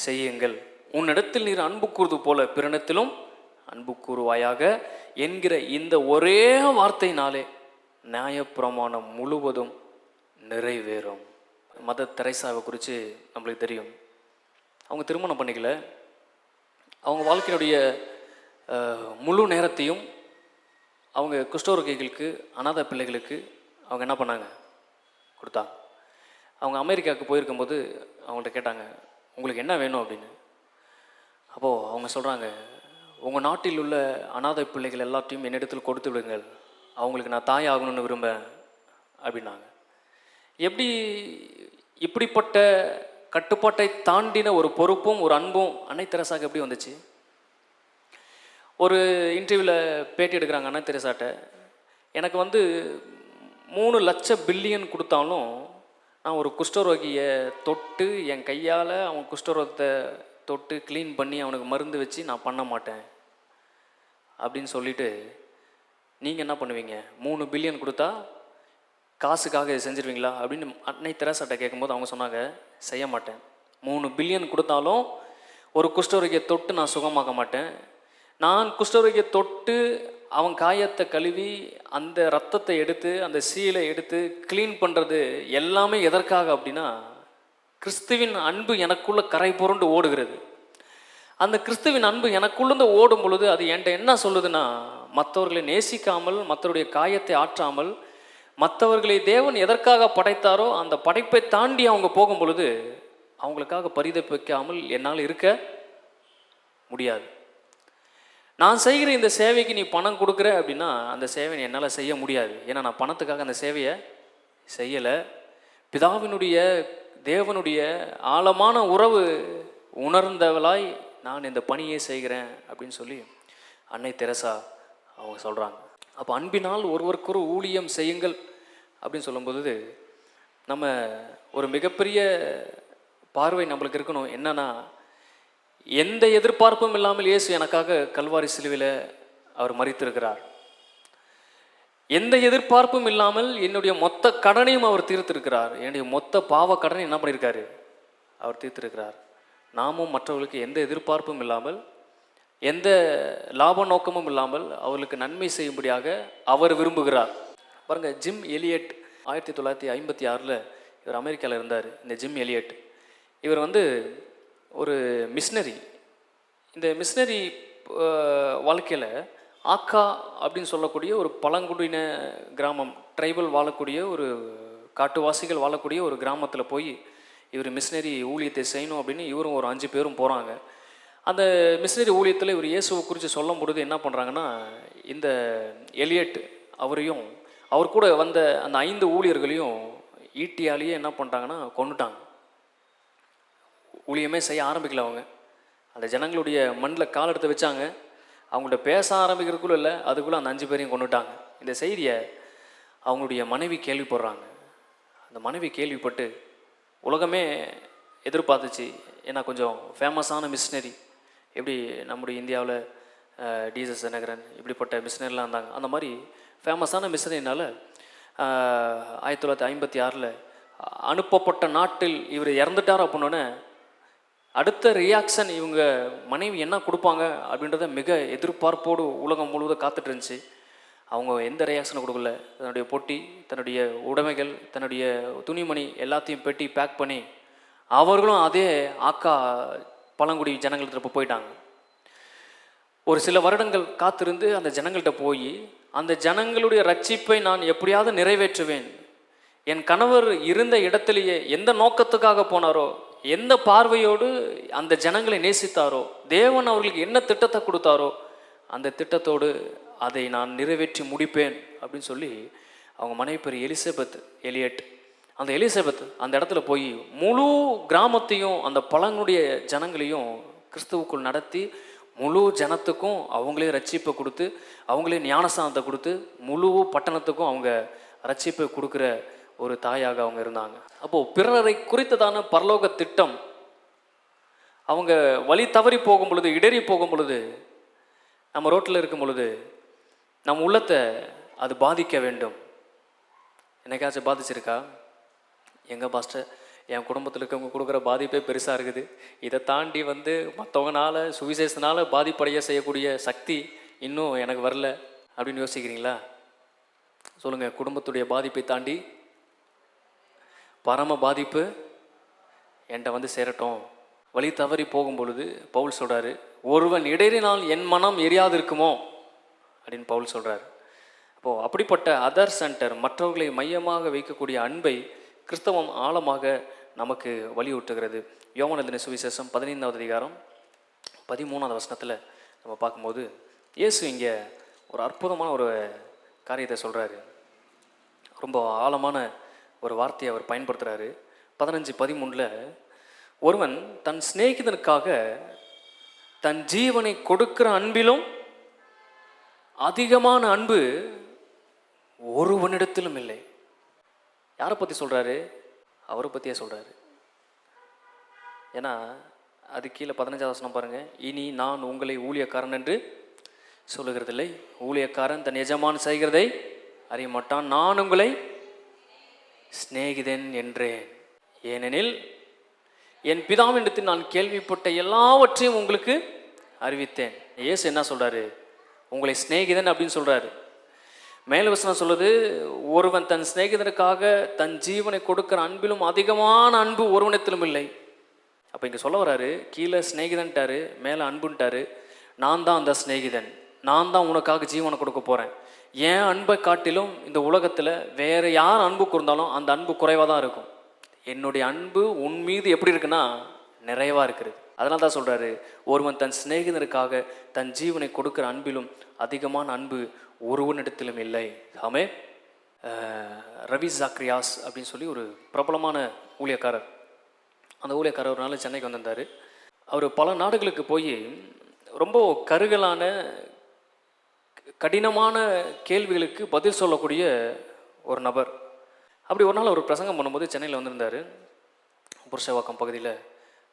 செய்யுங்கள். உன்னிடத்தில் நீர் அன்பு கூறுவது போல பிறனிடத்திலும் அன்பு கூறுவாயாக என்கிற இந்த ஒரே வார்த்தையினாலே நியாயப்பிரமாணம் முழுவதும் நிறைவேறும். மதர் தெரேசாவை குறித்து நம்மளுக்கு தெரியும். அவங்க திருமணம் பண்ணிக்கல. அவங்க வாழ்க்கையினுடைய முழு நேரத்தையும் அவங்க குஷ்டரோகிகளுக்கு, அநாத பிள்ளைகளுக்கு அவங்க என்ன பண்ணாங்க, கொடுத்தாங்க. அவங்க அமெரிக்காவுக்கு போயிருக்கும்போது அவங்கள்ட்ட கேட்டாங்க, உங்களுக்கு என்ன வேணும் அப்படின்னு. அப்போது அவங்க சொல்கிறாங்க, உங்கள் நாட்டில் உள்ள அநாத பிள்ளைகள் எல்லாத்தையும் என்னிடத்தில் கொடுத்து விடுங்கள், அவங்களுக்கு நான் தாய் ஆகணும்னு விரும்பேன் அப்படின்னாங்க. எப்படி இப்படிப்பட்ட கட்டுப்பாட்டை தாண்டின ஒரு பொறுப்பும் ஒரு அன்பும் அன்னை தெரசாக்கு எப்படி வந்துச்சு? ஒரு இன்டர்வியூவில் பேட்டி எடுக்கிறாங்க அன்னை தெரசாட்ட. எனக்கு வந்து 3,00,000 பில்லியன் கொடுத்தாலும் நான் ஒரு குஷ்டரோகியை தொட்டு என் கையால் அவன் குஷ்டரோகத்தை தொட்டு க்ளீன் பண்ணி அவனுக்கு மருந்து வச்சு நான் பண்ண மாட்டேன் அப்படின்னு சொல்லிட்டு, நீங்கள் என்ன பண்ணுவீங்க? 3 பில்லியன் கொடுத்தா காசுக்காக இதை செஞ்சிருவீங்களா அப்படின்னு அன்னை தெரசாட்ட கேட்கும்போது அவங்க சொன்னாங்க, செய்ய மாட்டேன். 3 பில்லியன் கொடுத்தாலும் ஒரு குஷ்டரோகியை தொட்டு நான் சுகமாக்க மாட்டேன். நான் குஷ்டரோகியை தொட்டு அவன் காயத்தை கழுவி அந்த ரத்தத்தை எடுத்து அந்த சீலை எடுத்து க்ளீன் பண்ணுறது எல்லாமே எதற்காக அப்படின்னா, கிறிஸ்துவின் அன்பு எனக்குள்ள கரை புரண்டு ஓடுகிறது. அந்த கிறிஸ்துவின் அன்பு எனக்குள்ளேருந்து ஓடும் பொழுது அது என்கிட்ட என்ன சொல்லுதுன்னா, மற்றவர்களை நேசிக்காமல், மற்றவருடைய காயத்தை ஆற்றாமல், மற்றவர்களை தேவன் எதற்காக படைத்தாரோ அந்த படைப்பை தாண்டி அவங்க போகும் பொழுது அவங்களுக்காக பரிதபிக்காமல் என்னால் இருக்க முடியாது. நான் செய்கிற இந்த சேவைக்கு நீ பணம் கொடுக்குற அப்படின்னா அந்த சேவையை என்னால் செய்ய முடியாது. ஏன்னா நான் பணத்துக்காக அந்த சேவையை செய்யலை. பிதாவினுடைய தேவனுடைய ஆழமான உறவு உணர்ந்தவளாய் நான் இந்த பணியை செய்கிறேன் அப்படின்னு சொல்லி அன்னை தெரசா அவங்க சொல்கிறாங்க. அப்போ அன்பினால் ஒருவருக்கொரு ஊழியம் செய்யுங்கள் அப்படின்னு சொல்லும்போது நம்ம ஒரு மிகப்பெரிய பார்வை நம்மளுக்கு இருக்கணும். என்னன்னா, எந்த எதிர்பார்ப்பும் இல்லாமல் இயேசு எனக்காக கல்வாரி சிலுவையில் அவர் மரித்திருக்கிறார். எந்த எதிர்பார்ப்பும் இல்லாமல் என்னுடைய மொத்த கடனையும் அவர் தீர்த்திருக்கிறார். என்னுடைய மொத்த பாவ கடனை என்ன பண்ணியிருக்காரு? அவர் தீர்த்திருக்கிறார். நாமும் மற்றவர்களுக்கு எந்த எதிர்பார்ப்பும் இல்லாமல், எந்த லாப நோக்கமும் இல்லாமல் அவர்களுக்கு நன்மை செய்யும்படியாக அவர் விரும்புகிறார். பாருங்கள், ஜிம் எலியட் 1956 இவர் அமெரிக்காவில் இருந்தார். இந்த ஜிம் எலியட் இவர் வந்து ஒரு மிஷினரி. இந்த மிஷினரி வாழ்க்கையில் ஆக்கா அப்படின்னு சொல்லக்கூடிய ஒரு பழங்குடியின கிராமம், ட்ரைபல் வாழக்கூடிய ஒரு காட்டுவாசிகள் வாழக்கூடிய ஒரு கிராமத்தில் போய் இவர் மிஷினரி ஊழியத்தை செய்யணும் அப்படின்னு இவரும் ஒரு 5 பேரும் போகிறாங்க. அந்த மிஷினரி ஊழியத்தில் இவர் இயேசுவை குறித்து சொல்லும் பொழுது என்ன பண்ணுறாங்கன்னா, இந்த எலியட் அவரையும் அவர் கூட வந்த அந்த 5 ஊழியர்களையும் ஈட்டியாலேயே என்ன பண்ணுறாங்கன்னா கொண்டுட்டாங்க. ஊழியமே செய்ய ஆரம்பிக்கல அவங்க. அந்த ஜனங்களுடைய மண்ணில் கால் எடுத்து வச்சாங்க. அவங்கள்ட்ட பேச ஆரம்பிக்கிறதுக்குள்ள இல்லை, அதுக்குள்ளே அந்த 5 பேரையும் கொண்டுட்டாங்க. இந்த செய்தியை அவங்களுடைய மனைவி கேள்விப்படுறாங்க. அந்த மனைவி கேள்விப்பட்டு உலகமே எதிர்பார்த்துச்சு. ஏன்னா கொஞ்சம் ஃபேமஸான மிஷினரி, எப்படி நம்முடைய இந்தியாவில் டிஎஸ் தினகரன் இப்படிப்பட்ட மிஷினரிலாம் இருந்தாங்க. அந்த மாதிரி ஃபேமஸான மிஷினரினால் 1956 அனுப்பப்பட்ட நாட்டில் இவர் இறந்துட்டார் அப்படின்னோடனே அடுத்த ரியாக்ஷன் இவங்க மனைவி என்ன கொடுப்பாங்க அப்படின்றத மிக எதிர்பார்ப்போடு உலகம் முழுவதும் காத்துட்டு இருந்துச்சு. அவங்க எந்த ரியாக்ஷனை கொடுக்கல. தன்னுடைய பொட்டி, தன்னுடைய உடைமைகள், தன்னுடைய துணிமணி எல்லாத்தையும் பெட்டி பேக் பண்ணி அவர்களும் அதே ஆக்கா பழங்குடி ஜனங்கள்கிட்ட போயிட்டாங்க. ஒரு சில வருடங்கள் காத்திருந்து அந்த ஜனங்கள்கிட்ட போய், அந்த ஜனங்களுடைய ரட்சிப்பை நான் எப்படியாவது நிறைவேற்றுவேன். என் கணவர் இருந்த இடத்திலேயே எந்த நோக்கத்துக்காக போனாரோ, எந்த பார்வையோடு அந்த ஜனங்களை நேசித்தாரோ, தேவன் அவர்களுக்கு என்ன திட்டத்தை கொடுத்தாரோ அந்த திட்டத்தோடு அதை நான் நிறைவேற்றி முடிப்பேன் அப்படின்னு சொல்லி அவங்க மனைவி பேர் எலிசபெத் எலியட். அந்த எலிசபெத் அந்த இடத்துல போய் முழு கிராமத்தையும் அந்த பழங்குடிய ஜனங்களையும் கிறிஸ்துவுக்குள் நடத்தி முழு ஜனத்துக்கும் அவங்களே ரட்சிப்பை கொடுத்து, அவங்களே ஞானஸ்தானத்தை கொடுத்து, முழு பட்டணத்துக்கும் அவங்க ரட்சிப்பை கொடுக்குற ஒரு தாயாக அவங்க இருந்தாங்க. அப்போது பிறரை குறித்ததான பரலோக திட்டம் அவங்க வழி தவறி போகும் பொழுது, இடறி போகும் பொழுது, நம்ம ரோட்டில் இருக்கும் பொழுது நம்ம உள்ளத்தை அது பாதிக்க வேண்டும். என்னைக்காச்சும் பாதிச்சிருக்கா? எங்கே பாஸ்டர், என் குடும்பத்தில் இருக்கவங்க கொடுக்குற பாதிப்பே பெருசாக இருக்குது. இதை தாண்டி மற்றவங்கனால சுவிசேஷத்தினால பாதிப்படைய செய்யக்கூடிய சக்தி இன்னும் எனக்கு வரல அப்படின்னு யோசிக்கிறீங்களா? சொல்லுங்கள், குடும்பத்துடைய பாதிப்பை தாண்டி பரம பாதிப்பு என்கிட்ட சேரட்டும். வழி தவறி போகும் பொழுது பவுல் சொல்கிறாரு, ஒருவன் இடறினால் என் மனம் எரியாது இருக்குமோ அப்படின்னு பவுல் சொல்கிறார். அப்போது அப்படிப்பட்ட அதர் சென்டர், மற்றவர்களை மையமாக வைக்கக்கூடிய அன்பை கிறிஸ்தவம் ஆழமாக நமக்கு வலியூட்டுகிறது. யோவான் எழுதின சுவிசேஷம் 15வது அதிகாரம் 13வது வசனத்தில் நம்ம பார்க்கும்போது இயேசு இங்கே ஒரு அற்புதமான ஒரு காரியத்தை சொல்கிறாரு. ரொம்ப ஆழமான ஒரு வார்த்தையை அவர் பயன்படுத்துகிறாரு. 15:13 ஒருவன் தன் சிநேகிதனுக்காக தன் ஜீவனை கொடுக்கிற அன்பிலும் அதிகமான அன்பு ஒருவனிடத்திலும் இல்லை. யாரை பற்றி சொல்கிறாரு? அவரை பற்றியே சொல்கிறாரு. ஏன்னா அது கீழே 15வது வசனம் பாருங்கள். இனி நான் உங்களை ஊழியக்காரன் என்று சொல்லுகிறதில்லை, ஊழியக்காரன் தன் எஜமான் செய்கிறதை அறிய மாட்டான், நான் உங்களை சிநேகிதன் என்றேன். ஏனெனில் என் பிதாவினிடத்தில் நான் கேள்விப்பட்ட எல்லாவற்றையும் உங்களுக்கு அறிவித்தேன். இயேசு என்ன சொல்கிறாரு? உங்களை சிநேகிதன் அப்படின்னு சொல்கிறாரு. மேல் வசனம் சொல்லுது, ஒருவன் தன் சிநேகிதனுக்காக தன் ஜீவனை கொடுக்கிற அன்பிலும் அதிகமான அன்பு ஒருவனிடத்திலும் இல்லை. அப்போ இங்கே சொல்ல வர்றாரு, கீழே சிநேகிதன்ட்டாரு, மேலே அன்புன்ட்டாரு. நான் தான் அந்த சிநேகிதன், நான் தான் உனக்காக ஜீவனை கொடுக்க போகிறேன். ஏன் அன்பை காட்டிலும் இந்த உலகத்தில் வேறு யார் அன்பு கூர்ந்தாலும் அந்த அன்பு குறைவாக தான் இருக்கும். என்னுடைய அன்பு உன் மீது எப்படி இருக்குன்னா நிறைவாக இருக்குது. அதனால தான் சொல்கிறாரு, ஒருவன் தன் சிநேகிதனுக்காக தன் ஜீவனை கொடுக்குற அன்பிலும் அதிகமான அன்பு ஒருவனிடத்திலும் இல்லை. ஆமே. ரவி ஜாக்ரியாஸ் அப்படின்னு சொல்லி ஒரு பிரபலமான ஊழியக்காரர். அந்த ஊழியக்காரர் ஒரு நாள் சென்னைக்கு வந்திருந்தார். அவர் பல நாடுகளுக்கு போய் ரொம்ப கருகலான கடினமான கேள்விகளுக்கு பதில் சொல்லக்கூடிய ஒரு நபர். அப்படி ஒரு நாள் அவர் பிரசங்கம் பண்ணும்போது சென்னையில் வந்திருந்தார். புருஷவாக்கம் பகுதியில்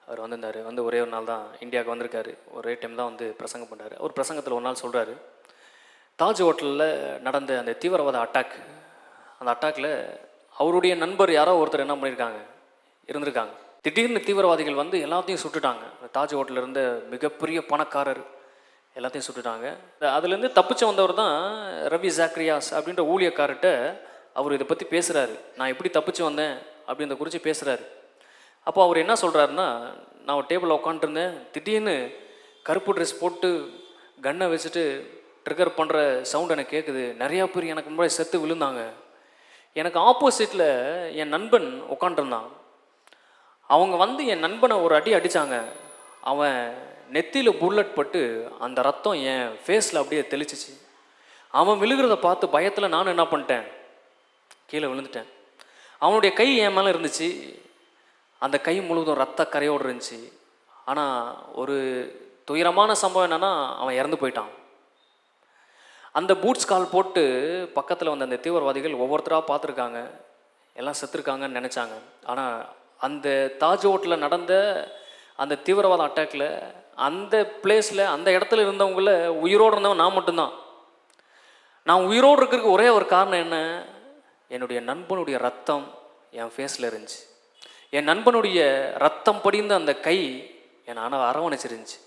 அவர் வந்திருந்தார். வந்து ஒரே ஒரு நாள் தான் இந்தியாவுக்கு வந்திருக்காரு. ஒரே டைம் தான் வந்து பிரசங்கம் பண்ணார். அவர் பிரசங்கத்தில் ஒரு நாள் சொல்கிறாரு, தாஜ் ஹோட்டலில் நடந்த அந்த தீவிரவாத அட்டாக், அந்த அட்டாக்கில் அவருடைய நண்பர் யாரோ ஒருத்தர் என்ன பண்ணியிருக்காங்க, இருந்திருக்காங்க. திடீர்னு தீவிரவாதிகள் வந்து எல்லாத்தையும் சுட்டுட்டாங்க. தாஜ் ஹோட்டலில் இருந்த மிகப்பெரிய பணக்காரர் எல்லாத்தையும் சுட்டுட்டாங்க. அதுலேருந்து தப்பிச்சு வந்தவர் தான் ரவி ஜாக்ரியாஸ் அப்படின்ற ஊழியக்கார்ட்ட அவர் இதை பற்றி பேசுகிறாரு. நான் எப்படி தப்பிச்சு வந்தேன் அப்படின்றத குறித்து பேசுகிறாரு. அப்போ அவர் என்ன சொல்கிறாருன்னா, நான் ஒரு டேபிளில் உட்காந்துருந்தேன், திடீர்னு கருப்பு ட்ரெஸ் போட்டு கன்னை வச்சுட்டு ட்ரிகர் பண்ணுற சவுண்ட் எனக்கு கேட்குது. நிறையா பேர் எனக்கு முன்னாடி செத்து விழுந்தாங்க. எனக்கு ஆப்போசிட்டில் என் நண்பன் உட்காண்டிருந்தான். அவங்க வந்து என் நண்பனை ஒரு அடி அடித்தாங்க. அவன் நெத்தியில் புல்லட் பட்டு அந்த ரத்தம் என் ஃபேஸில் அப்படியே தெளிச்சிச்சு. அவன் விழுகிறத பார்த்து பயத்தில் நான் என்ன பண்ணிட்டேன், கீழே விழுந்துட்டேன். அவனுடைய கை என் மேலே இருந்துச்சு. அந்த கை முழுவதும் ரத்த கரையோடு இருந்துச்சு. ஆனால் ஒரு துயரமான சம்பவம் என்னென்னா, அவன் இறந்து போயிட்டான். அந்த பூட்ஸ் கால் போட்டு பக்கத்தில் வந்த அந்த தீவிரவாதிகள் ஒவ்வொருத்தராக பார்த்துருக்காங்க, எல்லாம் செத்துருக்காங்கன்னு நினச்சாங்க. ஆனால் அந்த தாஜ் ஹோட்டலில் நடந்த அந்த தீவிரவாத அட்டாக்கில் அந்த பிளேஸில் அந்த இடத்துல இருந்தவங்கள உயிரோடு இருந்தவன் நான் மட்டும்தான். நான் உயிரோடு இருக்கிறதுக்கு ஒரே ஒரு காரணம் என்ன, என்னுடைய நண்பனுடைய ரத்தம் என் ஃபேஸில் இருந்துச்சு. என் நண்பனுடைய ரத்தம் படிந்த அந்த கை என்னை அரவணைச்சிருந்துச்சு.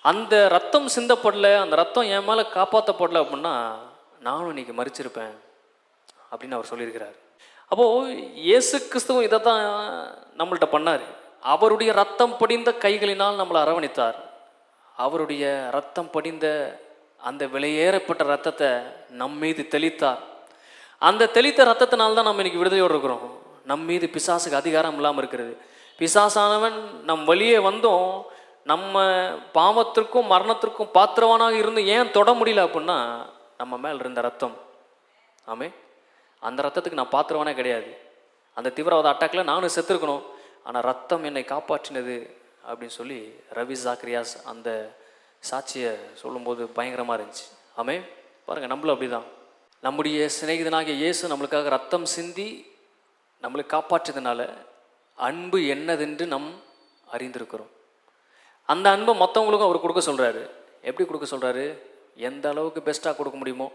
அந்த ரத்தம் சிந்தப்படல, அந்த ரத்தம் என் மேலே காப்பாற்றப்படலை அப்படின்னா நானும் இன்றைக்கி மறிச்சிருப்பேன் அப்படின்னு அவர் சொல்லியிருக்கிறார். அப்போது இயேசு கிறிஸ்துவும் இதை தான் நம்மள்கிட்ட பண்ணார். அவருடைய ரத்தம் படிந்த கைகளினால் நம்மளை அரவணைத்தார். அவருடைய ரத்தம் படிந்த அந்த விலையேறப்பட்ட ரத்தத்தை நம் மீது தெளித்தார். அந்த தெளித்த ரத்தத்தினால்தான் நம்ம இன்னைக்கு விடுதலையோடு இருக்கிறோம். நம் மீது பிசாசுக்கு அதிகாரம் இல்லாமல் இருக்கிறது. பிசாசானவன் நம் வழியே வந்தோம், நம்ம பாவத்திற்கும் மரணத்திற்கும் பாத்திரவானாக இருந்து ஏன் தொட முடியல அப்படின்னா நம்ம மேல் இருந்த ரத்தம். ஆமே, அந்த ரத்தத்துக்கு நான் பாத்திரவானே கிடையாது. அந்த தீவிரவாத அட்டாக்கில் நானும் செத்துருக்கணும், ஆனால் ரத்தம் என்னை காப்பாற்றினது அப்படின்னு சொல்லி ரவி ஜாக்ரியாஸ் அந்த சாட்சியை சொல்லும்போது பயங்கரமாக இருந்துச்சு. ஆமே, பாருங்கள், நம்மளும் அப்படி தான். நம்முடைய சிநேகிதனாகிய இயேசு நம்மளுக்காக ரத்தம் சிந்தி நம்மளை காப்பாற்றியதுனால அன்பு என்னதென்று நம் அறிந்திருக்கிறோம். அந்த அன்பை மற்றவங்களுக்கும் அவர் கொடுக்க சொல்கிறாரு. எப்படி கொடுக்க சொல்கிறாரு? எந்த அளவுக்கு பெஸ்ட்டாக கொடுக்க முடியுமோ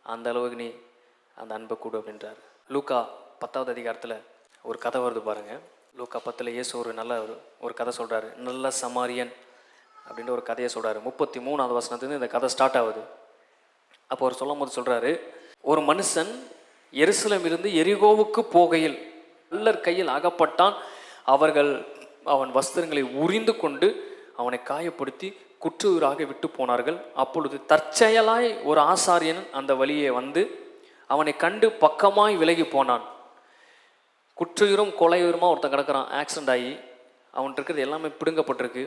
அந்த அளவுக்கு நீ அந்த அன்பை கொடு அப்படின்றார். லூக்கா 10வது அதிகாரத்தில் ஒரு கதை வருது பாருங்கள். லூக்கா 10 இயேசு ஒரு நல்ல ஒரு கதை சொல்கிறாரு. நல்ல சமாரியன் அப்படின்ற ஒரு கதையை சொல்கிறாரு. 33வது வசனத்துலேருந்து இந்த கதை ஸ்டார்ட் ஆகுது. அப்போ அவர் சொல்லும் போது சொல்கிறாரு, ஒரு மனுஷன் எருசலேம் இருந்து எரிகோவுக்கு போகையில் கள்ளர் கையில் அகப்பட்டான். அவர்கள் அவன் வஸ்திரங்களை உரிந்து கொண்டு அவனை காயப்படுத்தி குற்றுயிராக விட்டு போனார்கள். அப்பொழுது தற்செயலாய் ஒரு ஆசாரியன் அந்த வழியே வந்து அவனை கண்டு பக்கமாய் விலகி போனான். குற்றுயிரும் கொலையுயிருமா ஒருத்தன் கிடக்கிறான், ஆக்சிடென்ட் ஆகி அவன்கிட்ட இருக்கிறது எல்லாமே பிடுங்கப்பட்டிருக்கு.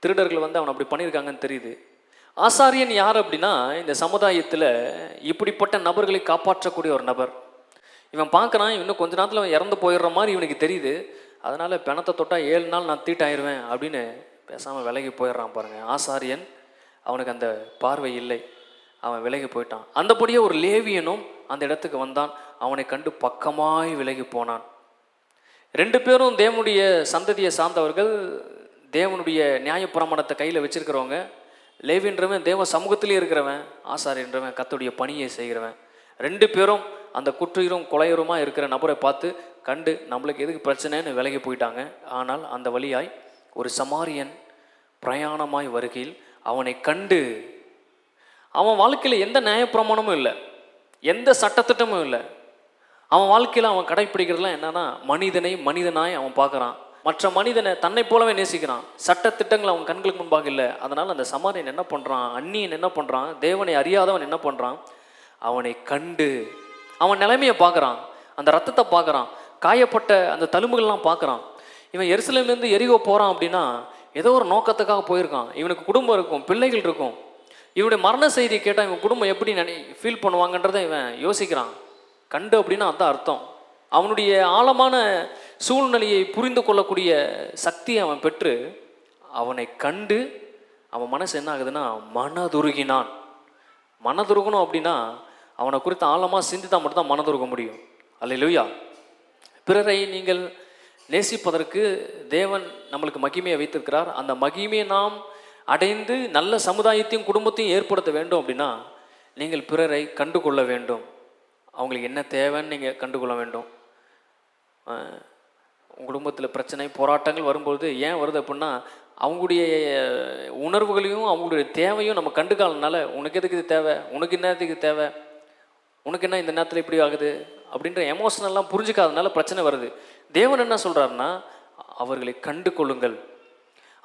திருடர்கள் வந்து அவன் அப்படி பண்ணியிருக்காங்கன்னு தெரியுது. ஆசாரியன் யார் அப்படின்னா, இந்த சமுதாயத்தில் இப்படிப்பட்ட நபர்களை காப்பாற்றக்கூடிய ஒரு நபர். இவன் பார்க்குறான், இன்னும் கொஞ்ச நேரத்தில் அவன் இறந்து போயிடுற மாதிரி இவனுக்கு தெரியுது. அதனால் பிணத்தை தொட்டால் 7 நாள் நான் தீட்டாயிருவேன் அப்படின்னு பேசாமல் விலகி போயிடுறான் பாருங்கள். ஆசாரியன் அவனுக்கு அந்த பார்வை இல்லை, அவன் விலகி போயிட்டான். அந்தபடியே ஒரு லேவியனும் அந்த இடத்துக்கு வந்தான், அவனை கண்டு பக்கமாய் விலகி போனான். 2 பேரும் தேவனுடைய சந்ததியை சார்ந்தவர்கள், தேவனுடைய நியாயப்பிரமாணத்தை கையில் வச்சிருக்கிறவங்க. லேவின்றவன் தேவ சமூகத்திலே இருக்கிறவன், ஆசாரியன்றவன் கர்த்தருடைய பணியை செய்கிறவன். 2 பேரும் அந்த குற்றுயிரும் கொலையுருமா இருக்கிற நபரை பார்த்து கண்டு நம்மளுக்கு எதுக்கு பிரச்சனைன்னு விலகி போயிட்டாங்க. ஆனால் அந்த வழியாய் ஒரு சமாரியன் பிரயாணமாய் வருகையில் அவனை கண்டு, அவன் வாழ்க்கையில் எந்த நியாயப்பிரமாணமும் இல்லை, எந்த சட்டத்திட்டமும் இல்லை. அவன் வாழ்க்கையில் அவன் கடைப்பிடிக்கிறதுலாம் என்னன்னா, மனிதனை மனிதனாய் அவன் பார்க்குறான், மற்ற மனிதனை தன்னை போலவே நேசிக்கிறான். சட்டத்திட்டங்கள் அவன் கண்களுக்கு முன்பாக இல்லை. அதனால் அந்த சமாரியன் என்ன பண்ணுறான், அந்நியன் என்ன பண்ணுறான், தேவனை அறியாதவன் என்ன பண்ணுறான், அவனை கண்டு அவன் நிலைமையை பார்க்குறான், அந்த ரத்தத்தை பார்க்குறான், காயப்பட்ட அந்த தழும்புகள்லாம் பார்க்குறான். இவன் எருசலேம்லேருந்து எரிகோ போகிறான் அப்படின்னா ஏதோ ஒரு நோக்கத்துக்காக போயிருக்கான். இவனுக்கு குடும்பம் இருக்கும், பிள்ளைகள் இருக்கும். இவனுடைய மரண செய்தி கேட்டால் இவன் குடும்பம் எப்படி ஃபீல் பண்ணுவாங்கன்றதை இவன் யோசிக்கிறான். கண்டு அப்படின்னா அதுதான் அர்த்தம். அவனுடைய ஆழமான சூழ்நிலையை புரிந்து கொள்ளக்கூடிய சக்தியை அவன் பெற்று, அவனை கண்டு அவன் மனசு என்ன ஆகுதுன்னா மனதுருகினான். மனதுருகணும் அப்படின்னா அவனை குறித்து ஆழமாக சிந்தித்தா மட்டும்தான் மனதுருக முடியும். அல்லேலூயா. பிறரை நீங்கள் நேசிப்பதற்கு தேவன் நம்மளுக்கு மகிமையை வைத்திருக்கிறார். அந்த மகிமையை நாம் அடைந்து நல்ல சமுதாயத்தையும் குடும்பத்தையும் ஏற்படுத்த வேண்டும் அப்படின்னா நீங்கள் பிறரை கண்டு கொள்ள வேண்டும். அவங்களுக்கு என்ன தேவைன்னு நீங்கள் கண்டுகொள்ள வேண்டும். உங்கள் குடும்பத்தில் பிரச்சனை போராட்டங்கள் வரும்பொழுது ஏன் வருது அப்படின்னா, அவங்களுடைய உணர்வுகளையும் அவங்களுடைய தேவையும் நம்ம கண்டுக்காதனால, உனக்கு எதுக்கு இது தேவை, உனக்கு என்ன இதுக்கு தேவை, உனக்கு என்ன இந்த நேரத்தில் இப்படி ஆகுது அப்படின்ற எமோஷனல்லாம் புரிஞ்சுக்காதனால பிரச்சனை வருது. தேவன் என்ன சொல்கிறாருன்னா, அவர்களை கண்டு கொள்ளுங்கள்.